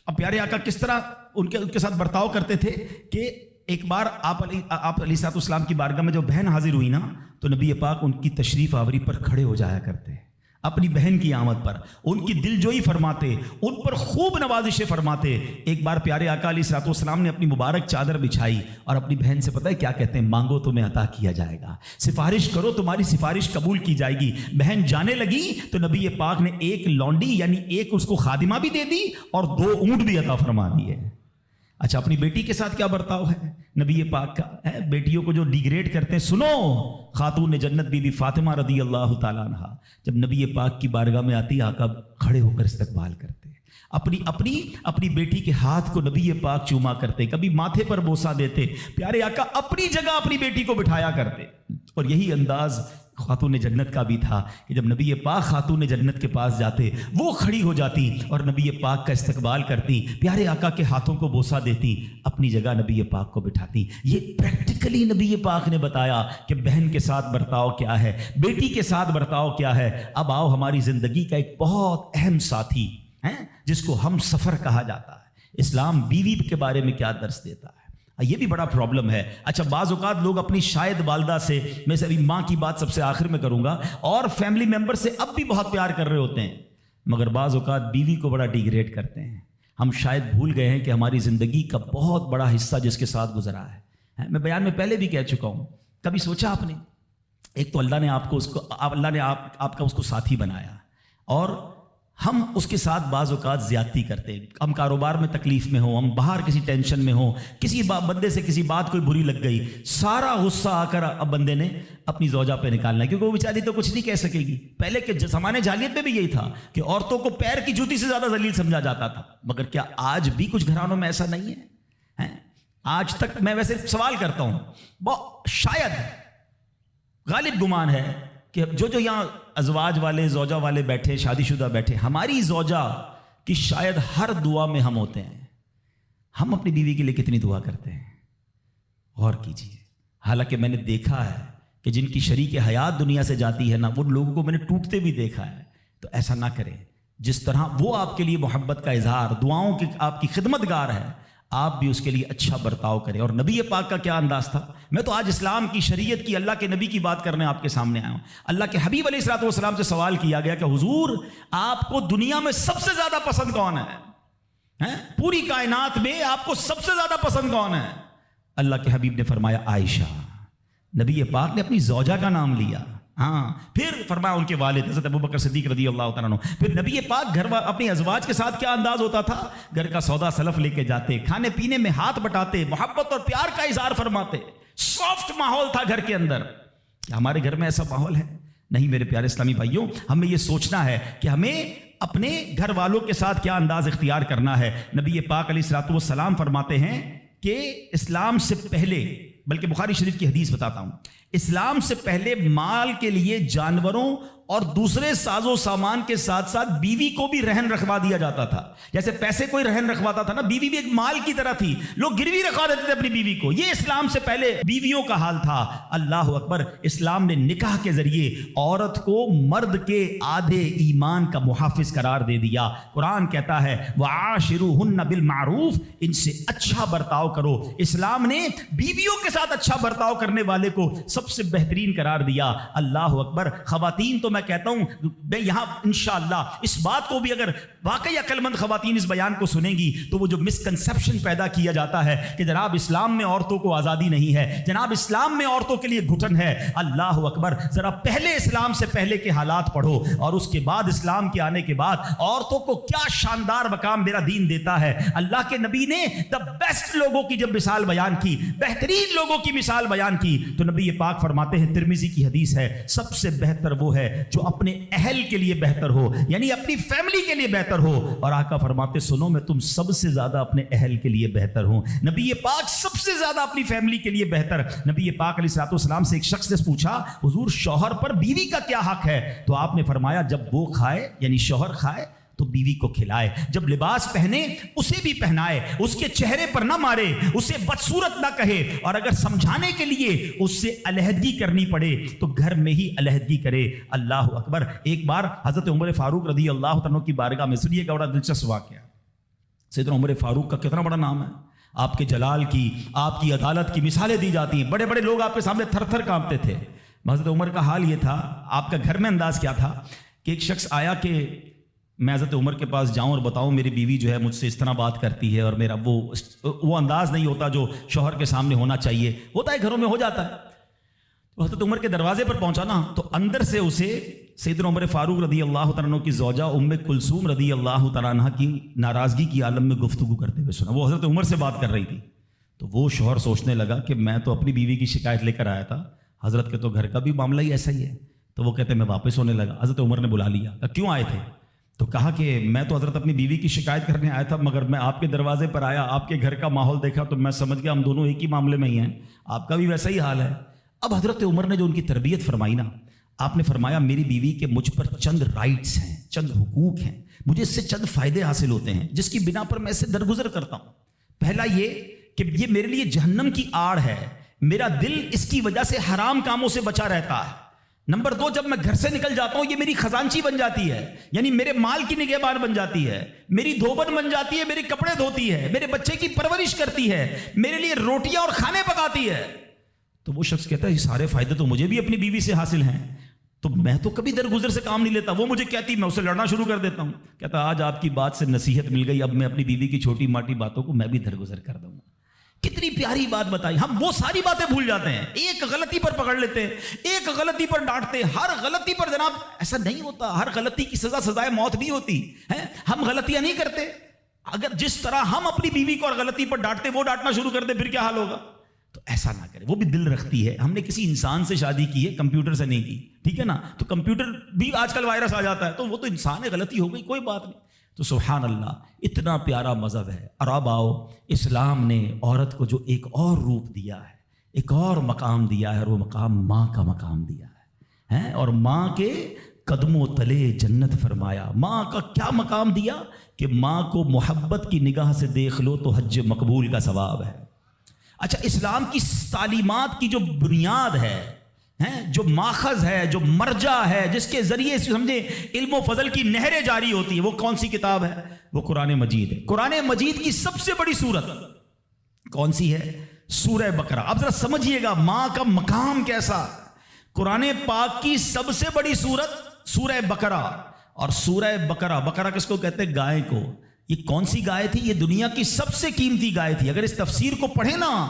اب پیارے آقا کس طرح ان کے ساتھ برتاؤ کرتے تھے کہ ایک بار آپ علیہ الصلوۃ والسلام کی بارگاہ میں جو بہن حاضر ہوئی نا تو نبی پاک ان کی تشریف آوری پر کھڑے ہو جایا کرتے, اپنی بہن کی آمد پر ان کی دل جوئی فرماتے, ان پر خوب نوازشیں فرماتے. ایک بار پیارے آقا علیہ الصلوۃ والسلام نے اپنی مبارک چادر بچھائی اور اپنی بہن سے پتہ ہے کیا کہتے ہیں؟ مانگو تمہیں عطا کیا جائے گا, سفارش کرو تمہاری سفارش قبول کی جائے گی. بہن جانے لگی تو نبی پاک نے ایک لونڈی یعنی ایک اس کو خادمہ بھی دے دی اور 2 اونٹ بھی عطا فرما دیے. اچھا, اپنی بیٹی کے ساتھ کیا برتاؤ ہے نبی پاک کا؟ بیٹیوں کو جو ڈیگریڈ کرتے ہیں. سنو, خاتون جنت بی بی فاطمہ رضی اللہ تعالیٰ عنہ جب نبی پاک کی بارگاہ میں آتی, آقا کھڑے ہو کر استقبال کرتے, اپنی بیٹی کے ہاتھ کو نبی پاک چوما کرتے, کبھی ماتھے پر بوسہ دیتے. پیارے آقا اپنی جگہ اپنی بیٹی کو بٹھایا کرتے. اور یہی انداز خاتون جنت کا بھی تھا کہ جب نبی پاک خاتون جنت کے پاس جاتے وہ کھڑی ہو جاتی اور نبی پاک کا استقبال کرتی, پیارے آقا کے ہاتھوں کو بوسہ دیتی, اپنی جگہ نبی پاک کو بٹھاتی. یہ پریکٹیکلی نبی پاک نے بتایا کہ بہن کے ساتھ برتاؤ کیا ہے, بیٹی کے ساتھ برتاؤ کیا ہے. اب آؤ ہماری زندگی کا ایک بہت اہم ساتھی ہے جس کو ہم سفر کہا جاتا ہے. اسلام بیوی کے بارے میں کیا درس دیتا ہے؟ یہ بھی بڑا پرابلم ہے. اچھا, بعض اوقات لوگ اپنی شاید والدہ سے, میں سے ابھی ماں کی بات سب سے آخر میں کروں گا, اور فیملی ممبر سے اب بھی بہت پیار کر رہے ہوتے ہیں, مگر بعض اوقات بیوی کو بڑا ڈیگریڈ کرتے ہیں. ہم شاید بھول گئے ہیں کہ ہماری زندگی کا بہت بڑا حصہ جس کے ساتھ گزرا ہے. میں بیان میں پہلے بھی کہہ چکا ہوں, کبھی سوچا آپ نے, ایک تو اللہ نے آپ کا اس کو ساتھی بنایا, اور ہم اس کے ساتھ بعض اوقات زیادتی کرتے ہیں. ہم کاروبار میں تکلیف میں ہوں, ہم باہر کسی ٹینشن میں ہوں, کسی بندے سے کسی بات کوئی بری لگ گئی, سارا غصہ آ کر اب بندے نے اپنی زوجہ پہ نکالنا ہے, کیونکہ وہ بیچاری تو کچھ نہیں کہہ سکے گی. پہلے کے زمانے جاہلیت میں بھی یہی تھا کہ عورتوں کو پیر کی جوتی سے زیادہ ذلیل سمجھا جاتا تھا. مگر کیا آج بھی کچھ گھرانوں میں ایسا نہیں ہے؟ آج تک میں ویسے سوال کرتا ہوں, شاید غالب گمان ہے کہ جو یہاں ازواج والے, زوجہ والے بیٹھے, شادی شدہ بیٹھے, ہماری زوجہ کی شاید ہر دعا میں ہم ہوتے ہیں. ہم اپنی بیوی کے لیے کتنی دعا کرتے ہیں, غور کیجیے. حالانکہ میں نے دیکھا ہے کہ جن کی شریک حیات دنیا سے جاتی ہے نا, وہ لوگوں کو میں نے ٹوٹتے بھی دیکھا ہے. تو ایسا نہ کریں. جس طرح وہ آپ کے لیے محبت کا اظہار, دعاؤں کی آپ کی خدمت گار ہے, آپ بھی اس کے لیے اچھا برتاؤ کریں. اور نبی پاک کا کیا انداز تھا. میں تو آج اسلام کی, شریعت کی, اللہ کے نبی کی بات کرنے آپ کے سامنے آیا ہوں. اللہ کے حبیب علیہ الصلوۃ والسلام سے سوال کیا گیا کہ حضور آپ کو دنیا میں سب سے زیادہ پسند کون ہے؟ پوری کائنات میں آپ کو سب سے زیادہ پسند کون ہے؟ اللہ کے حبیب نے فرمایا عائشہ. نبی پاک نے اپنی زوجہ کا نام لیا. پھر فرمایا ان کے والد حضرت ابوبکر صدیق رضی اللہ تعالیٰ عنہ. پھر نبی پاک گھر اپنی ازواج کے ساتھ کیا انداز ہوتا تھا, گھر کا سودا سلف لے کے جاتے, کھانے پینے میں ہاتھ بٹاتے, محبت اور پیار کا اظہار فرماتے. سافٹ ماحول تھا گھر کے اندر. ہمارے گھر میں ایسا ماحول ہے نہیں میرے پیارے اسلامی بھائیوں. ہمیں یہ سوچنا ہے کہ ہمیں اپنے گھر والوں کے ساتھ کیا انداز اختیار کرنا ہے. نبی پاک علیہ الصلوۃ والسلام فرماتے ہیں کہ اسلام سے پہلے, بلکہ بخاری شریف کی حدیث بتاتا ہوں, اسلام سے پہلے مال کے لیے جانوروں اور دوسرے ساز و سامان کے ساتھ ساتھ بیوی کو بھی رہن رکھوا دیا جاتا تھا. جیسے پیسے کوئی رہن رکھواتا تھا نا, بیوی بھی ایک مال کی طرح تھی. لوگ گروی رکھوا دیتے تھے اپنی بیوی کو. یہ اسلام سے پہلے بیویوں کا حال تھا. اللہ اکبر. اسلام نے نکاح کے ذریعے عورت کو مرد کے آدھے ایمان کا محافظ قرار دے دیا. قرآن کہتا ہے وعاشروہن بالمعروف, ان سے اچھا برتاؤ کرو. اسلام نے بیویوں کے ساتھ اچھا برتاؤ کرنے والے کو سب سے بہترین قرار دیا. اللہ اکبر. خواتین تو میں کہتا ہوں, میں یہاں انشاءاللہ اس بات کو بھی, اگر واقعی عقل مند خواتین اس بیان کو سنیں گی تو وہ جو مسکنسپشن پیدا کیا جاتا ہے کہ جناب اسلام میں عورتوں کو آزادی نہیں ہے, جناب اسلام میں عورتوں کے لیے گھٹن ہے. اللہ اکبر. ذرا پہلے اسلام سے پہلے کے حالات پڑھو اور اس کے بعد اسلام کے آنے کے بعد عورتوں کو کیا شاندار مقام میرا دین دیتا ہے. اللہ کے نبی نے دا بیسٹ لوگوں کی جب مثال بیان کی, بہترین لوگوں کی مثال بیان کی, تو نبی پاک فرماتے ہیں, ترمذی کی حدیث ہے, سب سے بہتر وہ ہے جو اپنے اہل کے لیے بہتر ہو, یعنی اپنی فیملی کے لیے بہتر ہو. اور آقا فرماتے سنو میں تم سب سے زیادہ اپنے اہل کے لیے بہتر ہوں. نبی پاک سب سے زیادہ اپنی فیملی کے لیے بہتر. نبی پاک علیہ الصلوۃ والسلام سے ایک شخص نے پوچھا حضور شوہر پر بیوی کا کیا حق ہے؟ تو آپ نے فرمایا جب وہ کھائے, یعنی شوہر کھائے تو بیوی کو کھلائے, جب لباس پہنے اسے بھی پہنائے, اس کے چہرے پر نہ مارے, اسے بدصورت نہ کہے, اور اگر سمجھانے کے لیے اس سے علیحدگی کرنی پڑے تو گھر میں ہی علیحدگی کرے. اللہ اکبر. ایک بار حضرت عمر فاروق رضی اللہ عنہ کی بارگاہ میں, سنیے گا بڑا دلچسپ واقعہ. سیدنا عمر فاروق کا کتنا بڑا نام ہے, آپ کے جلال کی, آپ کی عدالت کی مثالیں دی جاتی ہیں. بڑے بڑے لوگ آپ کے سامنے تھر تھر کانپتے تھے. حضرت عمر کا حال یہ تھا, آپ کا گھر میں انداز کیا تھا کہ ایک شخص آیا کہ میں حضرت عمر کے پاس جاؤں اور بتاؤں میری بیوی جو ہے مجھ سے اس طرح بات کرتی ہے, اور میرا وہ انداز نہیں ہوتا جو شوہر کے سامنے ہونا چاہیے. ہوتا ہے گھروں میں, ہو جاتا ہے. تو حضرت عمر کے دروازے پر پہنچا نا, تو اندر سے اسے سیدنا عمر فاروق رضی اللہ تعالیٰ عنہ کی زوجہ ام کلثوم رضی اللہ تعالیٰ عنہ کی ناراضگی کی عالم میں گفتگو کرتے ہوئے سنا. وہ حضرت عمر سے بات کر رہی تھی. تو وہ شوہر سوچنے لگا کہ میں تو اپنی بیوی کی شکایت لے کر آیا تھا, حضرت کے تو گھر کا بھی معاملہ ہی ایسا ہی ہے. تو وہ کہتے میں واپس ہونے لگا. حضرت عمر نے بلا لیا, کیوں آئے تھے؟ تو کہا کہ میں تو حضرت اپنی بیوی کی شکایت کرنے آیا تھا, مگر میں آپ کے دروازے پر آیا, آپ کے گھر کا ماحول دیکھا تو میں سمجھ گیا ہم دونوں ایک ہی معاملے میں ہی ہیں, آپ کا بھی ویسا ہی حال ہے. اب حضرت عمر نے جو ان کی تربیت فرمائی نا, آپ نے فرمایا میری بیوی کے مجھ پر چند رائٹس ہیں, چند حقوق ہیں, مجھے اس سے چند فائدے حاصل ہوتے ہیں جس کی بنا پر میں اس سے درگزر کرتا ہوں. پہلا یہ کہ یہ میرے لیے جہنم کی آڑ ہے, میرا دل اس کی وجہ سے حرام کاموں سے بچا رہتا ہے. نمبر 2, جب میں گھر سے نکل جاتا ہوں یہ میری خزانچی بن جاتی ہے, یعنی میرے مال کی نگہبان بن جاتی ہے, میری دھوبن بن جاتی ہے, میرے کپڑے دھوتی ہے, میرے بچے کی پرورش کرتی ہے, میرے لیے روٹیاں اور کھانے پکاتی ہے. تو وہ شخص کہتا ہے یہ سارے فائدے تو مجھے بھی اپنی بیوی سے حاصل ہیں, تو میں تو کبھی درگزر سے کام نہیں لیتا. وہ مجھے کہتی, میں اسے لڑنا شروع کر دیتا ہوں. کہتا آج آپ کی بات سے نصیحت مل گئی, اب میں اپنی بیوی کی چھوٹی ماٹی باتوں کو میں بھی درگزر کر دوں گا. کتنی پیاری بات بتائی. ہم وہ ساری باتیں بھول جاتے ہیں, ایک غلطی پر پکڑ لیتے ہیں, ایک غلطی پر ڈانٹتے ہیں. ہر غلطی پر جناب ایسا نہیں ہوتا, ہر غلطی کی سزا سزائے موت نہیں ہوتی ہے. ہم غلطیاں نہیں کرتے. اگر جس طرح ہم اپنی بیوی کو اور غلطی پر ڈانٹتے وہ ڈانٹنا شروع کر دے پھر کیا حال ہوگا؟ تو ایسا نہ کرے. وہ بھی دل رکھتی ہے. ہم نے کسی انسان سے شادی کی ہے, کمپیوٹر سے نہیں کی, ٹھیک ہے نا. تو کمپیوٹر بھی آج کل وائرس آ جاتا ہے, تو وہ تو انسان ہے, غلطی ہو گئی, کوئی بات نہیں. تو سبحان اللہ, اتنا پیارا مذہب ہے. اور اب آؤ, اسلام نے عورت کو جو ایک اور روپ دیا ہے, ایک اور مقام دیا ہے, اور وہ مقام ماں کا مقام دیا ہے. اور ماں کے قدموں تلے جنت فرمایا. ماں کا کیا مقام دیا کہ ماں کو محبت کی نگاہ سے دیکھ لو تو حج مقبول کا ثواب ہے. اچھا, اسلام کی تعلیمات کی جو بنیاد ہے, جو ماخذ ہے, جو مرجع ہے, جس کے ذریعے سے سمجھے علم و فضل کی نہریں جاری ہوتی ہیں, وہ کون سی کتاب ہے؟ وہ قرآن مجید ہے. قرآن مجید کی سب سے بڑی سورت کون سی ہے؟ سورہ بقرہ. اب ذرا سمجھیے گا ماں کا مقام کیسا. قرآن پاک کی سب سے بڑی سورت سورہ بقرہ. اور سورہ بقرہ, بقرہ کس کو کہتے ہیں؟ گائے کو. یہ کون سی گائے تھی؟ یہ دنیا کی سب سے قیمتی گائے تھی. اگر اس تفسیر کو پڑھیں نا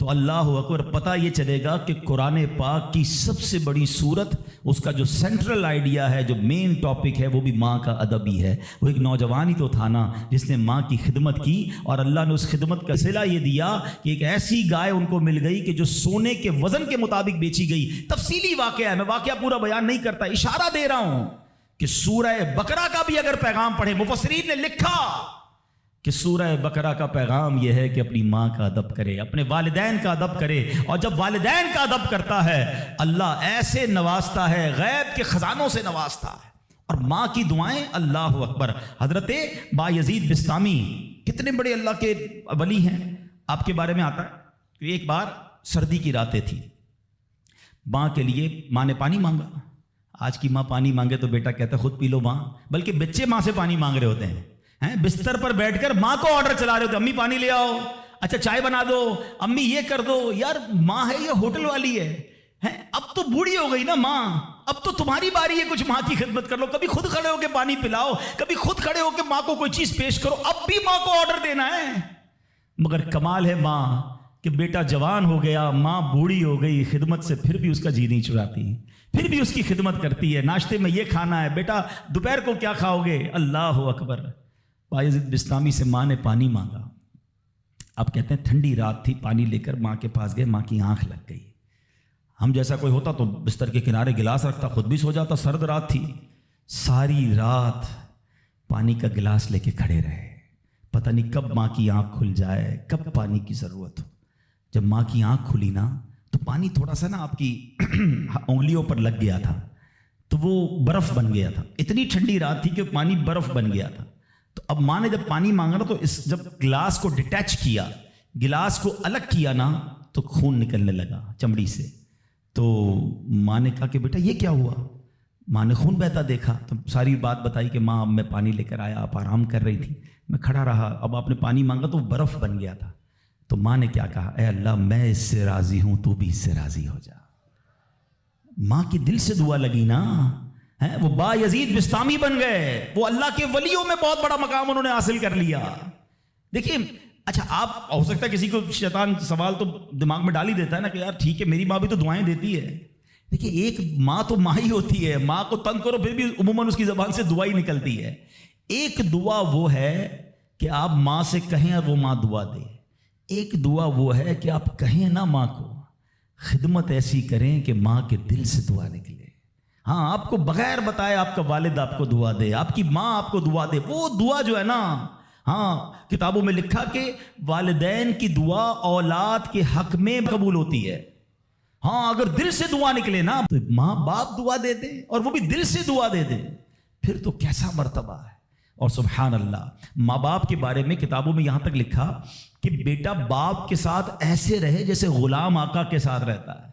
تو اللہ اکبر, پتہ یہ چلے گا کہ قرآن پاک کی سب سے بڑی سورت, اس کا جو سینٹرل آئیڈیا ہے, جو مین ٹاپک ہے, وہ بھی ماں کا ادب ہی ہے. وہ ایک نوجوان ہی تو تھا نا جس نے ماں کی خدمت کی, اور اللہ نے اس خدمت کا صلہ یہ دیا کہ ایک ایسی گائے ان کو مل گئی کہ جو سونے کے وزن کے مطابق بیچی گئی. تفصیلی واقعہ ہے, میں واقعہ پورا بیان نہیں کرتا, اشارہ دے رہا ہوں کہ سورہ بقرہ کا بھی اگر پیغام پڑھے, مفسرین نے لکھا کہ سورہ بقرہ کا پیغام یہ ہے کہ اپنی ماں کا ادب کرے, اپنے والدین کا ادب کرے. اور جب والدین کا ادب کرتا ہے اللہ ایسے نوازتا ہے, غیب کے خزانوں سے نوازتا ہے. اور ماں کی دعائیں, اللہ اکبر. حضرت بایزید بستامی کتنے بڑے اللہ کے ولی ہیں, آپ کے بارے میں آتا ہے کہ ایک بار سردی کی راتیں تھی, ماں کے لیے ماں نے پانی مانگا. آج کی ماں پانی مانگے تو بیٹا کہتا ہے خود پی لو ماں, بلکہ بچے ماں سے پانی مانگ رہے ہوتے ہیں. بستر پر بیٹھ کر ماں کو آرڈر چلا رہے ہوتے, امی پانی لے آؤ, اچھا چائے بنا دو, امی یہ کر دو. یار ماں ہے یا ہوٹل والی ہے؟ اب تو بوڑھی ہو گئی نا ماں, اب تو تمہاری باری ہے, کچھ ماں کی خدمت کر لو. کبھی خود کھڑے ہو کے پانی پلاؤ, کبھی خود کھڑے ہو کے ماں کو کوئی چیز پیش کرو. اب بھی ماں کو آرڈر دینا ہے. مگر کمال ہے ماں کہ بیٹا جوان ہو گیا, ماں بوڑھی ہو گئی, خدمت سے پھر بھی اس کا جی نہیں چڑاتی, پھر بھی اس کی خدمت کرتی ہے. ناشتے میں یہ کھانا ہے, بیٹا دوپہر کو کیا کھاؤ گے؟ اللہ اکبر. بایزید بستامی سے ماں نے پانی مانگا. آپ کہتے ہیں ٹھنڈی رات تھی, پانی لے کر ماں کے پاس گئے, ماں کی آنکھ لگ گئی. ہم جیسا کوئی ہوتا تو بستر کے کنارے گلاس رکھتا, خود بھی سو جاتا. سرد رات تھی, ساری رات پانی کا گلاس لے کے کھڑے رہے. پتہ نہیں کب ماں کی آنکھ کھل جائے, کب پانی کی ضرورت ہو. جب ماں کی آنکھ کھلی نا تو پانی تھوڑا سا نا آپ کی انگلیوں پر لگ گیا تھا, تو وہ برف بن گیا تھا. اتنی ٹھنڈی رات تھی کہ پانی برف بن گیا تھا. تو اب ماں نے جب پانی مانگا نا تو جب گلاس کو ڈیٹیچ کیا, گلاس کو الگ کیا نا, تو خون نکلنے لگا چمڑی سے. تو ماں نے کہا کہ بیٹا یہ کیا ہوا؟ ماں نے خون بہتا دیکھا تو ساری بات بتائی کہ ماں اب میں پانی لے کر آیا, آپ آرام کر رہی تھی, میں کھڑا رہا, اب آپ نے پانی مانگا تو برف بن گیا تھا. تو ماں نے کیا کہا, اے اللہ میں اس سے راضی ہوں, تو بھی اس سے راضی ہو جا. ماں کی دل سے دعا لگی نا, وہ بایزید بستامی بن گئے. وہ اللہ کے ولیوں میں بہت بڑا مقام انہوں نے حاصل کر لیا. دیکھیں, اچھا آپ ہو سکتا ہے کسی کو شیطان سوال تو دماغ میں ڈال ہی دیتا ہے نا کہ یار ٹھیک ہے میری ماں بھی تو دعائیں دیتی ہے. دیکھیں ایک ماں تو ماں ہی ہوتی ہے, ماں کو تنگ کرو پھر بھی عموماً اس کی زبان سے دعا ہی نکلتی ہے. ایک دعا وہ ہے کہ آپ ماں سے کہیں اور وہ ماں دعا دے. ایک دعا وہ ہے کہ آپ کہیں نا ماں کو, خدمت ایسی کریں کہ ماں کے دل سے دعا نکلے. ہاں آپ کو بغیر بتائے آپ کا والد آپ کو دعا دے, آپ کی ماں آپ کو دعا دے. وہ دعا جو ہے نا, ہاں کتابوں میں لکھا کہ والدین کی دعا اولاد کے حق میں قبول ہوتی ہے. ہاں اگر دل سے دعا نکلے نا تو ماں باپ دعا دے دے, اور وہ بھی دل سے دعا دے دے, پھر تو کیسا مرتبہ ہے. اور سبحان اللہ, ماں باپ کے بارے میں کتابوں میں یہاں تک لکھا کہ بیٹا باپ کے ساتھ ایسے رہے جیسے غلام آقا کے ساتھ رہتا ہے.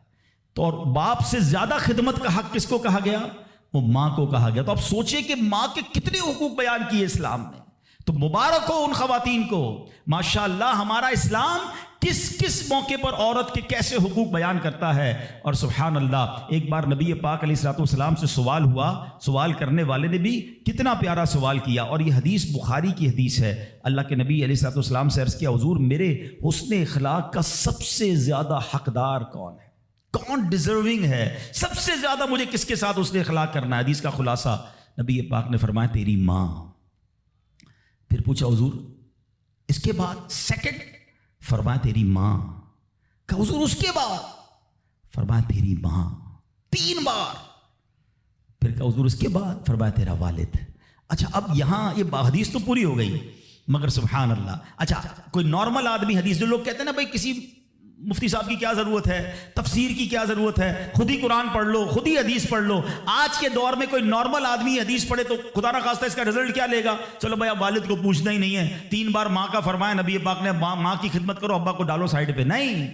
تو اور باپ سے زیادہ خدمت کا حق کس کو کہا گیا؟ وہ ماں کو کہا گیا. تو آپ سوچیں کہ ماں کے کتنے حقوق بیان کیے اسلام نے. تو مبارک ہو ان خواتین کو. ماشاءاللہ ہمارا اسلام کس کس موقع پر عورت کے کیسے حقوق بیان کرتا ہے. اور سبحان اللہ, ایک بار نبی پاک علیہ الصلوۃ والسلام سے سوال ہوا, سوال کرنے والے نے بھی کتنا پیارا سوال کیا, اور یہ حدیث بخاری کی حدیث ہے. اللہ کے نبی علیہ الصلوۃ والسلام سے عرض کیا, حضور میرے حسن اخلاق کا سب سے زیادہ حقدار کون ہے, کون ڈیزرونگ ہے, سب سے زیادہ مجھے کس کے ساتھ حسن اخلاق کرنا ہے. حدیث کا خلاصہ نبی پاک نے فرمایا تیری ماں. پھر پوچھا حضور اس کے بعد سیکنڈ, فرمایا تیری ماں. کہ حضور اس کے بعد, فرمایا تیری ماں. 3 بار. پھر کہ حضور اس کے بعد, فرمایا تیرا والد. اچھا اب یہاں یہ حدیث تو پوری ہو گئی, مگر سبحان اللہ, اچھا کوئی نارمل آدمی حدیث, جو لوگ کہتے ہیں نا بھائی کسی مفتی صاحب کی کیا ضرورت ہے, تفسیر کی کیا ضرورت ہے, خود ہی قرآن پڑھ لو, خود ہی حدیث پڑھ لو. آج کے دور میں کوئی نارمل آدمی حدیث پڑھے تو خدا نہ خواستہ اس کا رزلٹ کیا لے گا, چلو بھائی اب والد کو پوچھنا ہی نہیں ہے, 3 بار ماں کا فرمایا نبی پاک نے, ماں کی خدمت کرو, ابا کو ڈالو سائڈ پہ. نہیں,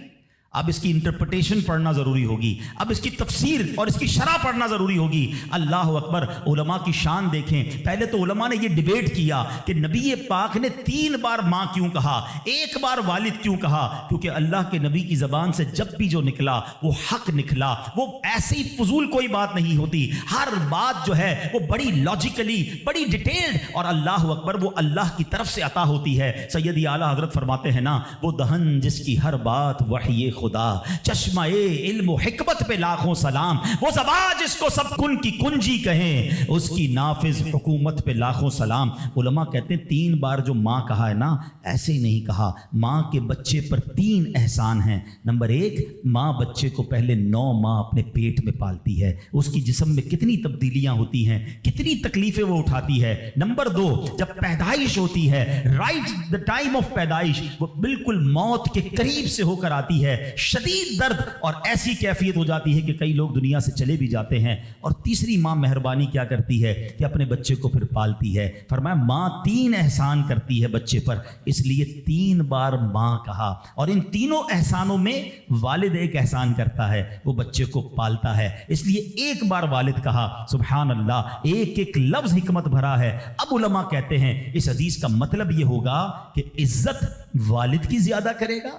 اب اس کی انٹرپریٹیشن پڑھنا ضروری ہوگی, اب اس کی تفسیر اور اس کی شرح پڑھنا ضروری ہوگی. اللہ اکبر. علماء کی شان دیکھیں. پہلے تو علماء نے یہ ڈیبیٹ کیا کہ نبی پاک نے 3 بار ماں کیوں کہا, 1 بار والد کیوں کہا. کیونکہ اللہ کے نبی کی زبان سے جب بھی جو نکلا وہ حق نکلا, وہ ایسی فضول کوئی بات نہیں ہوتی. ہر بات جو ہے وہ بڑی لاجیکلی, بڑی ڈیٹیلڈ, اور اللہ اکبر وہ اللہ کی طرف سے عطا ہوتی ہے. سیدی اعلیٰ حضرت فرماتے ہیں نا, وہ دہن جس کی ہر بات وحی خدا, چشمہ علم و حکمت پہ لاکھوں سلام, وہ زبان جس کو سب کن کی کنجی کہیں, اس کی نافذ حکومت پہ لاکھوں سلام. علماء کہتے ہیں 3 بار جو ماں کہا ہے نا, ایسے ہی نہیں کہا. ماں کے بچے پر 3 احسان ہیں. نمبر 1, ماں بچے کو پہلے 9 ماہ اپنے پیٹ میں پالتی ہے, اس کی جسم میں کتنی تبدیلیاں ہوتی ہیں, کتنی تکلیفیں وہ اٹھاتی ہے. نمبر 2, جب پیدائش ہوتی ہے, رائٹ دا ٹائم آف پیدائش, وہ بالکل موت کے قریب سے ہو کر آتی ہے, شدید درد اور ایسی کیفیت ہو جاتی ہے کہ کئی لوگ دنیا سے چلے بھی جاتے ہیں. اور تیسری ماں مہربانی کیا کرتی ہے کہ اپنے بچے کو پھر پالتی ہے. فرمایا ماں 3 احسان کرتی ہے بچے پر, اس لیے 3 بار ماں کہا. اور ان تینوں احسانوں میں والد ایک احسان کرتا ہے, وہ بچے کو پالتا ہے, اس لیے 1 بار والد کہا. سبحان اللہ, ایک ایک لفظ حکمت بھرا ہے. اب علماء کہتے ہیں اس حدیث کا مطلب یہ ہوگا کہ عزت والد کی زیادہ کرے گا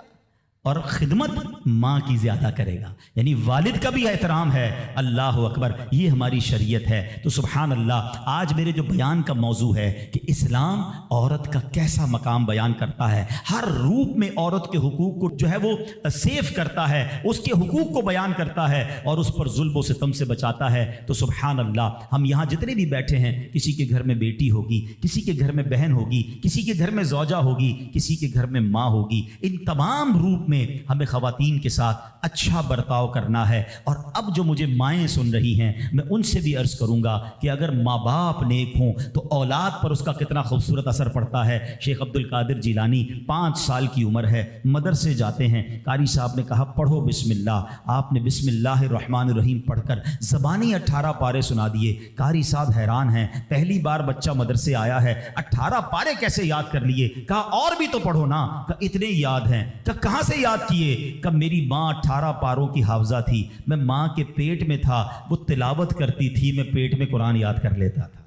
اور خدمت ماں کی زیادہ کرے گا, یعنی والد کا بھی احترام ہے. اللہ اکبر, یہ ہماری شریعت ہے. تو سبحان اللہ, آج میرے جو بیان کا موضوع ہے کہ اسلام عورت کا کیسا مقام بیان کرتا ہے, ہر روپ میں عورت کے حقوق کو جو ہے وہ سیف کرتا ہے, اس کے حقوق کو بیان کرتا ہے اور اس پر ظلم و ستم سے بچاتا ہے. تو سبحان اللہ, ہم یہاں جتنے بھی بیٹھے ہیں, کسی کے گھر میں بیٹی ہوگی, کسی کے گھر میں بہن ہوگی, کسی کے گھر میں زوجہ ہوگی, کسی کے گھر میں ماں ہوگی. ان تمام روپ میں ہمیں خواتین کے ساتھ اچھا برتاؤ کرنا ہے. اور اب جو مجھے مائیں سن رہی ہیں, میں ان سے بھی عرض کروں گا کہ اگر ماں باپ نیک ہوں تو اولاد پر اس کا کتنا خوبصورت اثر پڑتا ہے. شیخ عبد القادر جیلانی 5 سال کی عمر ہے, مدرسے جاتے ہیں, قاری صاحب نے کہا پڑھو بسم اللہ, آپ نے بسم اللہ الرحمن الرحیم پڑھ کر زبانی 18 پارے سنا دیے. قاری صاحب حیران ہیں, پہلی بار بچہ مدرسے آیا ہے, 18 پارے کیسے یاد کر لیے؟ کہا اور بھی تو پڑھو نا. کہا اتنے یاد ہیں. کہا کہاں سے یاد کیے؟ کہ میری ماں 18 پاروں کی حافظہ تھی, میں ماں کے پیٹ میں تھا, وہ تلاوت کرتی تھی, میں پیٹ میں قرآن یاد کر لیتا تھا.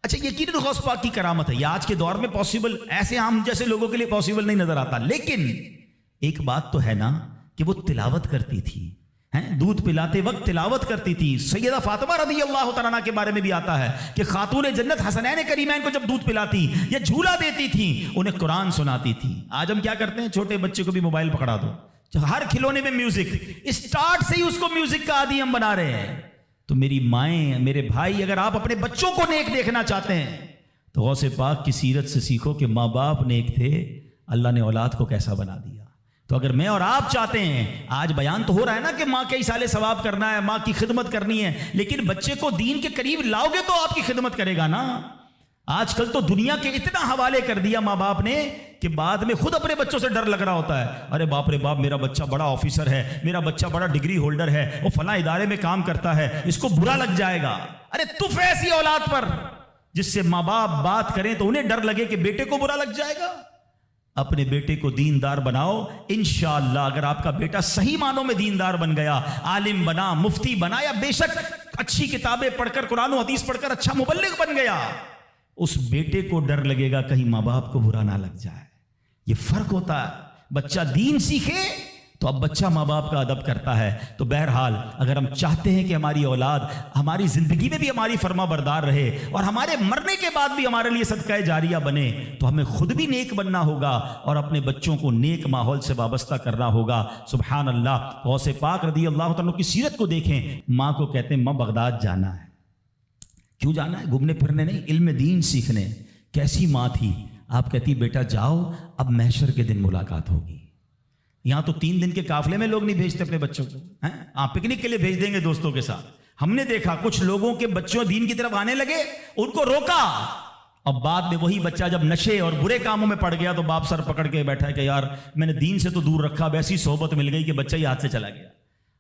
اچھا, یقیناً غوث پاک کی کرامت ہے, یہ آج کے دور میں پاسبل, ایسے ہم جیسے لوگوں کے لیے پاسبل نہیں نظر آتا. لیکن ایک بات تو ہے نا کہ وہ تلاوت کرتی تھی, دودھ پلاتے وقت تلاوت کرتی تھی. سیدہ فاطمہ رضی اللہ تعالیٰ عنہ کے بارے میں بھی آتا ہے کہ خاتون جنت حسنین کریمین کو جب دودھ پلاتی یا جھولا دیتی تھی, انہیں قرآن سناتی تھی. آج ہم کیا کرتے ہیں, چھوٹے بچے کو بھی موبائل پکڑا دو, ہر کھلونے میں میوزک, اسٹارٹ سے ہی اس کو میوزک کا عادی ہم بنا رہے ہیں. تو میری مائیں, میرے بھائی, اگر آپ اپنے بچوں کو نیک دیکھنا چاہتے ہیں تو غوث پاک کی سیرت سے سیکھو کہ ماں باپ نیک تھے, اللہ نے اولاد کو کیسا بنا دیا. تو اگر میں اور آپ چاہتے ہیں, آج بیان تو ہو رہا ہے نا کہ ماں کے ایصال ثواب کرنا ہے, ماں کی خدمت کرنی ہے, لیکن بچے کو دین کے قریب لاؤ گے تو آپ کی خدمت کرے گا نا. آج کل تو دنیا کے اتنا حوالے کر دیا ماں باپ نے کہ بعد میں خود اپنے بچوں سے ڈر لگ رہا ہوتا ہے. ارے باپ رے باپ, میرا بچہ بڑا آفیسر ہے, میرا بچہ بڑا ڈگری ہولڈر ہے, وہ فلاں ادارے میں کام کرتا ہے, اس کو برا لگ جائے گا. ارے تف ایسی اولاد پر جس سے ماں باپ بات کریں تو انہیں ڈر لگے کہ بیٹے کو برا لگ جائے گا. اپنے بیٹے کو دیندار بناؤ, انشاءاللہ اگر آپ کا بیٹا صحیح معنوں میں دیندار بن گیا, عالم بنا, مفتی بنا, یا بے شک اچھی کتابیں پڑھ کر, قرآن و حدیث پڑھ کر اچھا مبلغ بن گیا, اس بیٹے کو ڈر لگے گا کہیں ماں باپ کو برا نہ لگ جائے. یہ فرق ہوتا ہے. بچہ دین سیکھے تو اب بچہ ماں باپ کا ادب کرتا ہے. تو بہرحال اگر ہم چاہتے ہیں کہ ہماری اولاد ہماری زندگی میں بھی ہماری فرما بردار رہے اور ہمارے مرنے کے بعد بھی ہمارے لیے صدقہ جاریہ بنے, تو ہمیں خود بھی نیک بننا ہوگا اور اپنے بچوں کو نیک ماحول سے وابستہ کرنا ہوگا. سبحان اللہ. غوث پاک رضی اللہ تعالیٰ کی سیرت کو دیکھیں. ماں کو کہتے ہیں ماں بغداد جانا ہے. کیوں جانا ہے؟ گھومنے پھرنے نہیں, علم دین سیکھنے. کیسی ماں تھی؟ آپ کہتی بیٹا جاؤ, اب محشر کے دن ملاقات ہوگی. یہاں تو 3 دن کے قافلے میں لوگ نہیں بھیجتے اپنے بچوں کو, آپ پکنک کے لیے بھیج دیں گے دوستوں کے ساتھ. ہم نے دیکھا کچھ لوگوں کے بچوں دین کی طرف آنے لگے, ان کو روکا, اور بعد میں وہی بچہ جب نشے اور برے کاموں میں پڑ گیا تو باپ سر پکڑ کے بیٹھا ہے کہ یار میں نے دین سے تو دور رکھا, اب ایسی صحبت مل گئی کہ بچہ ہی ہاتھ سے چلا گیا.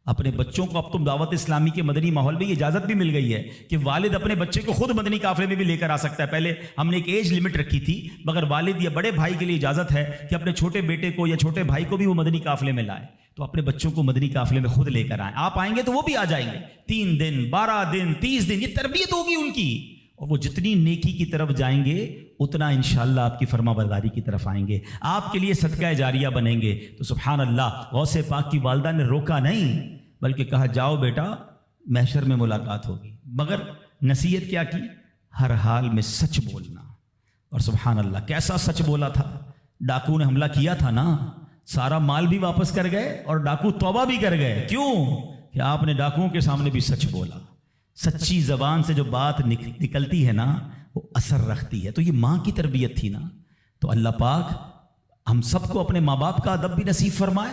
اپنے بچوں کو اب تم دعوت اسلامی کے مدنی ماحول میں یہ اجازت بھی مل گئی ہے کہ والد اپنے بچے کو خود مدنی قافلے میں بھی لے کر آ سکتا ہے. پہلے ہم نے ایک ایج لمٹ رکھی تھی, مگر والد یا بڑے بھائی کے لیے اجازت ہے کہ اپنے چھوٹے بیٹے کو یا چھوٹے بھائی کو بھی وہ مدنی قافلے میں لائے. تو اپنے بچوں کو مدنی قافلے میں خود لے کر آئیں. آپ آئیں گے تو وہ بھی آ جائیں گے. 3 دن 12 دن 30 دن یہ تربیت ہوگی ان کی, اور وہ جتنی نیکی کی طرف جائیں گے اتنا انشاءاللہ آپ کی فرما برداری کی طرف آئیں گے, آپ کے لیے صدقہ جاریہ بنیں گے. تو سبحان اللہ, غوث پاک کی والدہ نے روکا نہیں بلکہ کہا جاؤ بیٹا محشر میں ملاقات ہوگی. مگر نصیحت کیا کی؟ ہر حال میں سچ بولنا. اور سبحان اللہ کیسا سچ بولا تھا. ڈاکو نے حملہ کیا تھا نا, سارا مال بھی واپس کر گئے اور ڈاکو توبہ بھی کر گئے. کیوں؟ کہ آپ نے ڈاکوؤں کے سامنے بھی سچ بولا. سچی زبان سے جو بات نکلتی ہے نا وہ اثر رکھتی ہے. تو یہ ماں کی تربیت تھی نا. تو اللہ پاک ہم سب کو اپنے ماں باپ کا ادب بھی نصیب فرمائے,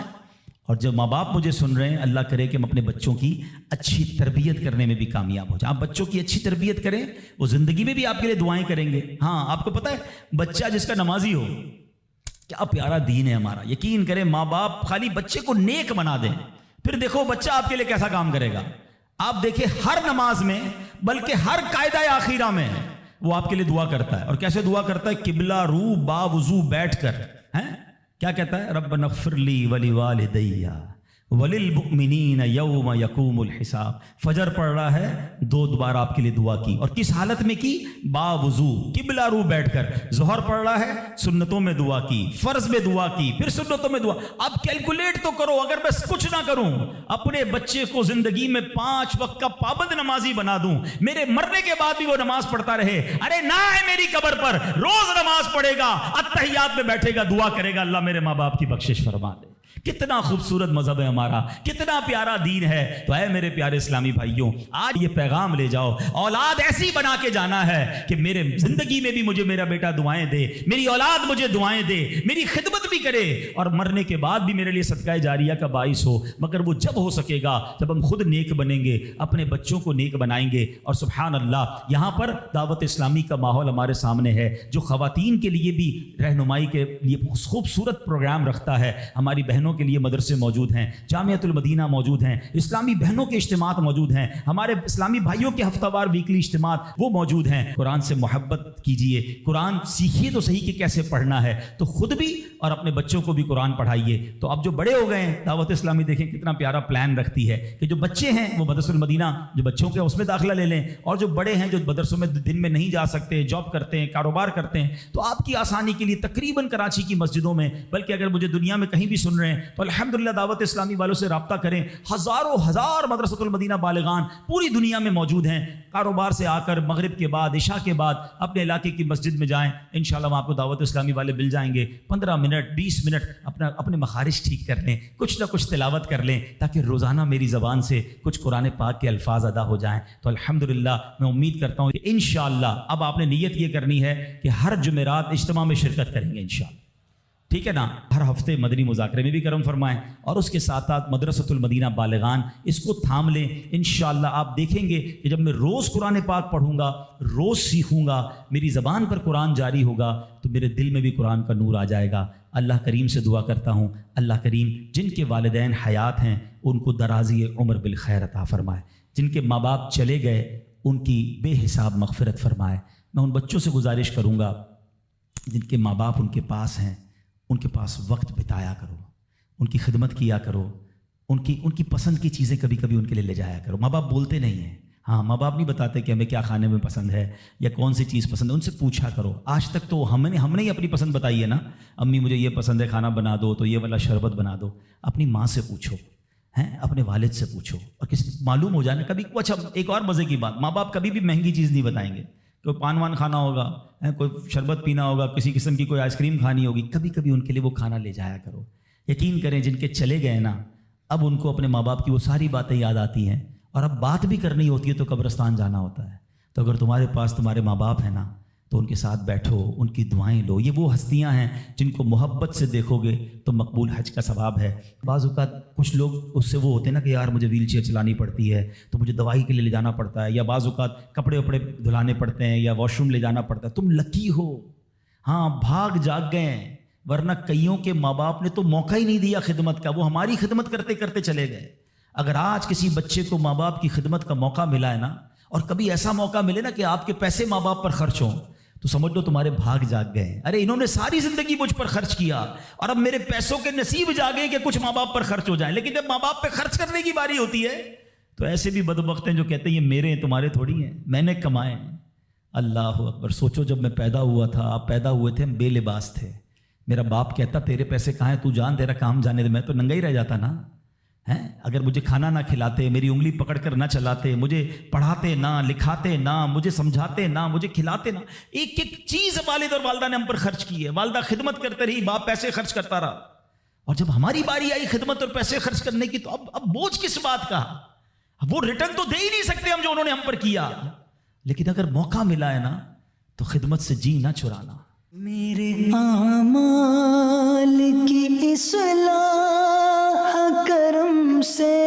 اور جو ماں باپ مجھے سن رہے ہیں اللہ کرے کہ ہم اپنے بچوں کی اچھی تربیت کرنے میں بھی کامیاب ہو جائیں. آپ بچوں کی اچھی تربیت کریں, وہ زندگی میں بھی آپ کے لیے دعائیں کریں گے. ہاں آپ کو پتہ ہے بچہ جس کا نمازی ہو, کیا پیارا دین ہے ہمارا. یقین کریں ماں باپ خالی بچے کو نیک بنا دیں, پھر دیکھو بچہ آپ کے لیے کیسا کام کرے گا. آپ دیکھیں ہر نماز میں بلکہ ہر قاعدہ آخیرہ میں وہ آپ کے لیے دعا کرتا ہے. اور کیسے دعا کرتا ہے؟ قبلہ رو با وضو بیٹھ کر. کیا کہتا ہے؟ ربنا اغفر لی ولوالدی وللمؤمنین یوم یقوم الحساب. فجر پڑھ رہا ہے, 2 دوبارہ آپ کے لیے دعا کی. اور کس حالت میں کی؟ با وضو قبلہ رو بیٹھ کر. ظہر پڑھ رہا ہے, سنتوں میں دعا کی, فرض میں دعا کی, پھر سنتوں میں دعا. اب کیلکولیٹ تو کرو, اگر میں کچھ نہ کروں, اپنے بچے کو زندگی میں 5 وقت کا پابند نمازی بنا دوں, میرے مرنے کے بعد بھی وہ نماز پڑھتا رہے, ارے نہ ہے میری قبر پر روز نماز پڑھے گا, اتحیات میں بیٹھے گا, دعا کرے گا اللہ میرے ماں باپ کی بخشش فرما دے. کتنا خوبصورت مذہب ہے ہمارا, کتنا پیارا دین ہے. تو اے میرے پیارے اسلامی بھائیوں, آج یہ پیغام لے جاؤ, اولاد ایسی بنا کے جانا ہے کہ میرے زندگی میں بھی مجھے میرا بیٹا دعائیں دے, میری اولاد مجھے دعائیں دے, میری خدمت بھی کرے, اور مرنے کے بعد بھی میرے لیے صدقہ جاریہ کا باعث ہو. مگر وہ جب ہو سکے گا جب ہم خود نیک بنیں گے, اپنے بچوں کو نیک بنائیں گے. اور سبحان اللہ یہاں پر دعوت اسلامی کا ماحول ہمارے سامنے ہے, جو خواتین کے لیے بھی رہنمائی کے لیے خوبصورت پروگرام رکھتا ہے. ہماری بہنوں کے لیے مدرسے موجود ہیں, جامعۃ المدینہ موجود ہیں, اسلامی بہنوں کے اجتماعات موجود ہیں, ہمارے اسلامی بھائیوں کے ہفتہ وار ویکلی اجتماعات وہ موجود ہیں. قرآن سے محبت کیجئے, قرآن سیکھیے تو صحیح کہ کیسے پڑھنا ہے, تو خود بھی اور اپنے بچوں کو بھی قرآن پڑھائیے. تو اب جو بڑے ہو گئے ہیں, دعوت اسلامی دیکھیں کتنا پیارا پلان رکھتی ہے کہ جو بچے ہیں وہ مدرسہ المدینہ جو بچوں کے اس میں داخلہ لے لیں, اور جو بڑے ہیں جو مدرسوں میں دن میں نہیں جا سکتے, جاب کرتے ہیں, کاروبار کرتے ہیں, تو آپ کی آسانی کے لیے تقریباً کراچی کی مسجدوں میں, بلکہ اگر مجھے دنیا میں کہیں بھی سن رہے ہیں تو الحمدللہ دعوت اسلامی والوں سے رابطہ کریں. ہزاروں ہزار مدرسۃ المدینہ بالغان پوری دنیا میں موجود ہیں. کاروبار سے آ کر مغرب کے بعد, عشاء کے بعد اپنے علاقے کی مسجد میں جائیں, انشاءاللہ وہاں آپ کو دعوت اسلامی والے مل جائیں گے. 15 منٹ 20 منٹ اپنے مخارج ٹھیک کر لیں, کچھ نہ کچھ تلاوت کر لیں, تاکہ روزانہ میری زبان سے کچھ قرآن پاک کے الفاظ ادا ہو جائیں. تو الحمدللہ میں امید کرتا ہوں کہ انشاءاللہ اب آپ نے نیت یہ کرنی ہے کہ ہر جمعرات اجتماع میں شرکت کریں گے انشاءاللہ. ٹھیک ہے نا. ہر ہفتے مدنی مذاکرے میں بھی کرم فرمائیں, اور اس کے ساتھ ساتھ مدرسۃ المدینہ بالغان اس کو تھام لیں. انشاءاللہ آپ دیکھیں گے کہ جب میں روز قرآن پاک پڑھوں گا, روز سیکھوں گا, میری زبان پر قرآن جاری ہوگا, تو میرے دل میں بھی قرآن کا نور آ جائے گا. اللہ کریم سے دعا کرتا ہوں, اللہ کریم جن کے والدین حیات ہیں ان کو درازی عمر بالخیر عطا فرمائے, جن کے ماں باپ چلے گئے ان کی بے حساب مغفرت فرمائے. میں ان بچوں سے گزارش کروں گا جن کے ماں باپ ان کے پاس ہیں, ان کے پاس وقت بتایا کرو, ان کی خدمت کیا کرو, ان کی پسند کی چیزیں کبھی کبھی ان کے لیے لے جایا کرو. ماں باپ بولتے نہیں ہیں, ہاں، ماں باپ نہیں بتاتے کہ ہمیں کیا کھانے میں پسند ہے یا کون سی چیز پسند ہے، ان سے پوچھا کرو. آج تک تو ہم نے ہی اپنی پسند بتائی ہے نا. امی مجھے یہ پسند ہے، کھانا بنا دو تو یہ والا شربت بنا دو. اپنی ماں سے پوچھو، ہیں اپنے والد سے پوچھو، اور کسی معلوم ہو جانا کبھی. اچھا ایک اور مزے کی بات، ماں باپ کبھی بھی مہنگی چیز نہیں بتائیں گے. کوئی پان وان کھانا ہوگا، کوئی شربت پینا ہوگا، کسی قسم کی کوئی آئس کریم کھانی ہوگی، کبھی کبھی ان کے لیے وہ کھانا لے جایا کرو. یقین کریں جن کے چلے گئے نا، اب ان کو اپنے ماں باپ کی وہ ساری باتیں یاد آتی ہیں، اور اب بات بھی کرنی ہوتی ہے تو قبرستان جانا ہوتا ہے. تو اگر تمہارے پاس تمہارے ماں باپ ہیں نا تو ان کے ساتھ بیٹھو، ان کی دعائیں لو. یہ وہ ہستیاں ہیں جن کو محبت سے دیکھو گے تو مقبول حج کا ثواب ہے. بعض اوقات کچھ لوگ اس سے وہ ہوتے ہیں نا کہ یار مجھے ویل چیئر چلانی پڑتی ہے تو مجھے دوائی کے لیے لے جانا پڑتا ہے، یا بعض اوقات کپڑے وپڑے دھلانے پڑتے ہیں یا واش روم لے جانا پڑتا ہے. تم لکی ہو، ہاں بھاگ جاگ گئے ہیں، ورنہ کئیوں کے ماں باپ نے تو موقع ہی نہیں دیا خدمت کا، وہ ہماری خدمت کرتے کرتے چلے گئے. اگر آج کسی بچے کو ماں باپ کی خدمت کا موقع ملا ہے نا، اور کبھی ایسا موقع ملے نا کہ آپ کے پیسے ماں باپ پر خرچ ہوں، تو سمجھ لو تمہارے بھاگ جاگ گئے. ارے انہوں نے ساری زندگی مجھ پر خرچ کیا اور اب میرے پیسوں کے نصیب جاگے کہ کچھ ماں باپ پر خرچ ہو جائیں. لیکن جب ماں باپ پہ خرچ کرنے کی باری ہوتی ہے تو ایسے بھی بدبخت ہیں جو کہتے ہیں یہ میرے ہیں تمہارے تھوڑی ہیں، میں نے کمائے ہیں. اللہ اکبر. سوچو جب میں پیدا ہوا تھا، آپ پیدا ہوئے تھے، ہم بے لباس تھے. میرا باپ کہتا تیرے پیسے کہاں ہیں، تو جان تیرا کام جانے دے. میں تو ننگا ہی رہ جاتا نا. اگر مجھے کھانا نہ کھلاتے، میری انگلی پکڑ کر نہ چلاتے، مجھے پڑھاتے نہ، لکھاتے نہ، مجھے سمجھاتے نہ، مجھے کھلاتے نہ، ایک ایک چیز والد اور والدہ نے ہم پر خرچ کی ہے. والدہ خدمت کرتے رہی، باپ پیسے خرچ کرتا رہا، اور جب ہماری باری آئی خدمت اور پیسے خرچ کرنے کی تو اب بوجھ کس بات کا. وہ ریٹرن تو دے ہی نہیں سکتے ہم جو انہوں نے ہم پر کیا. لیکن اگر موقع ملا ہے نا تو خدمت سے جی نہ چرانا.
میرے اعمال کی اصلاح کرم سے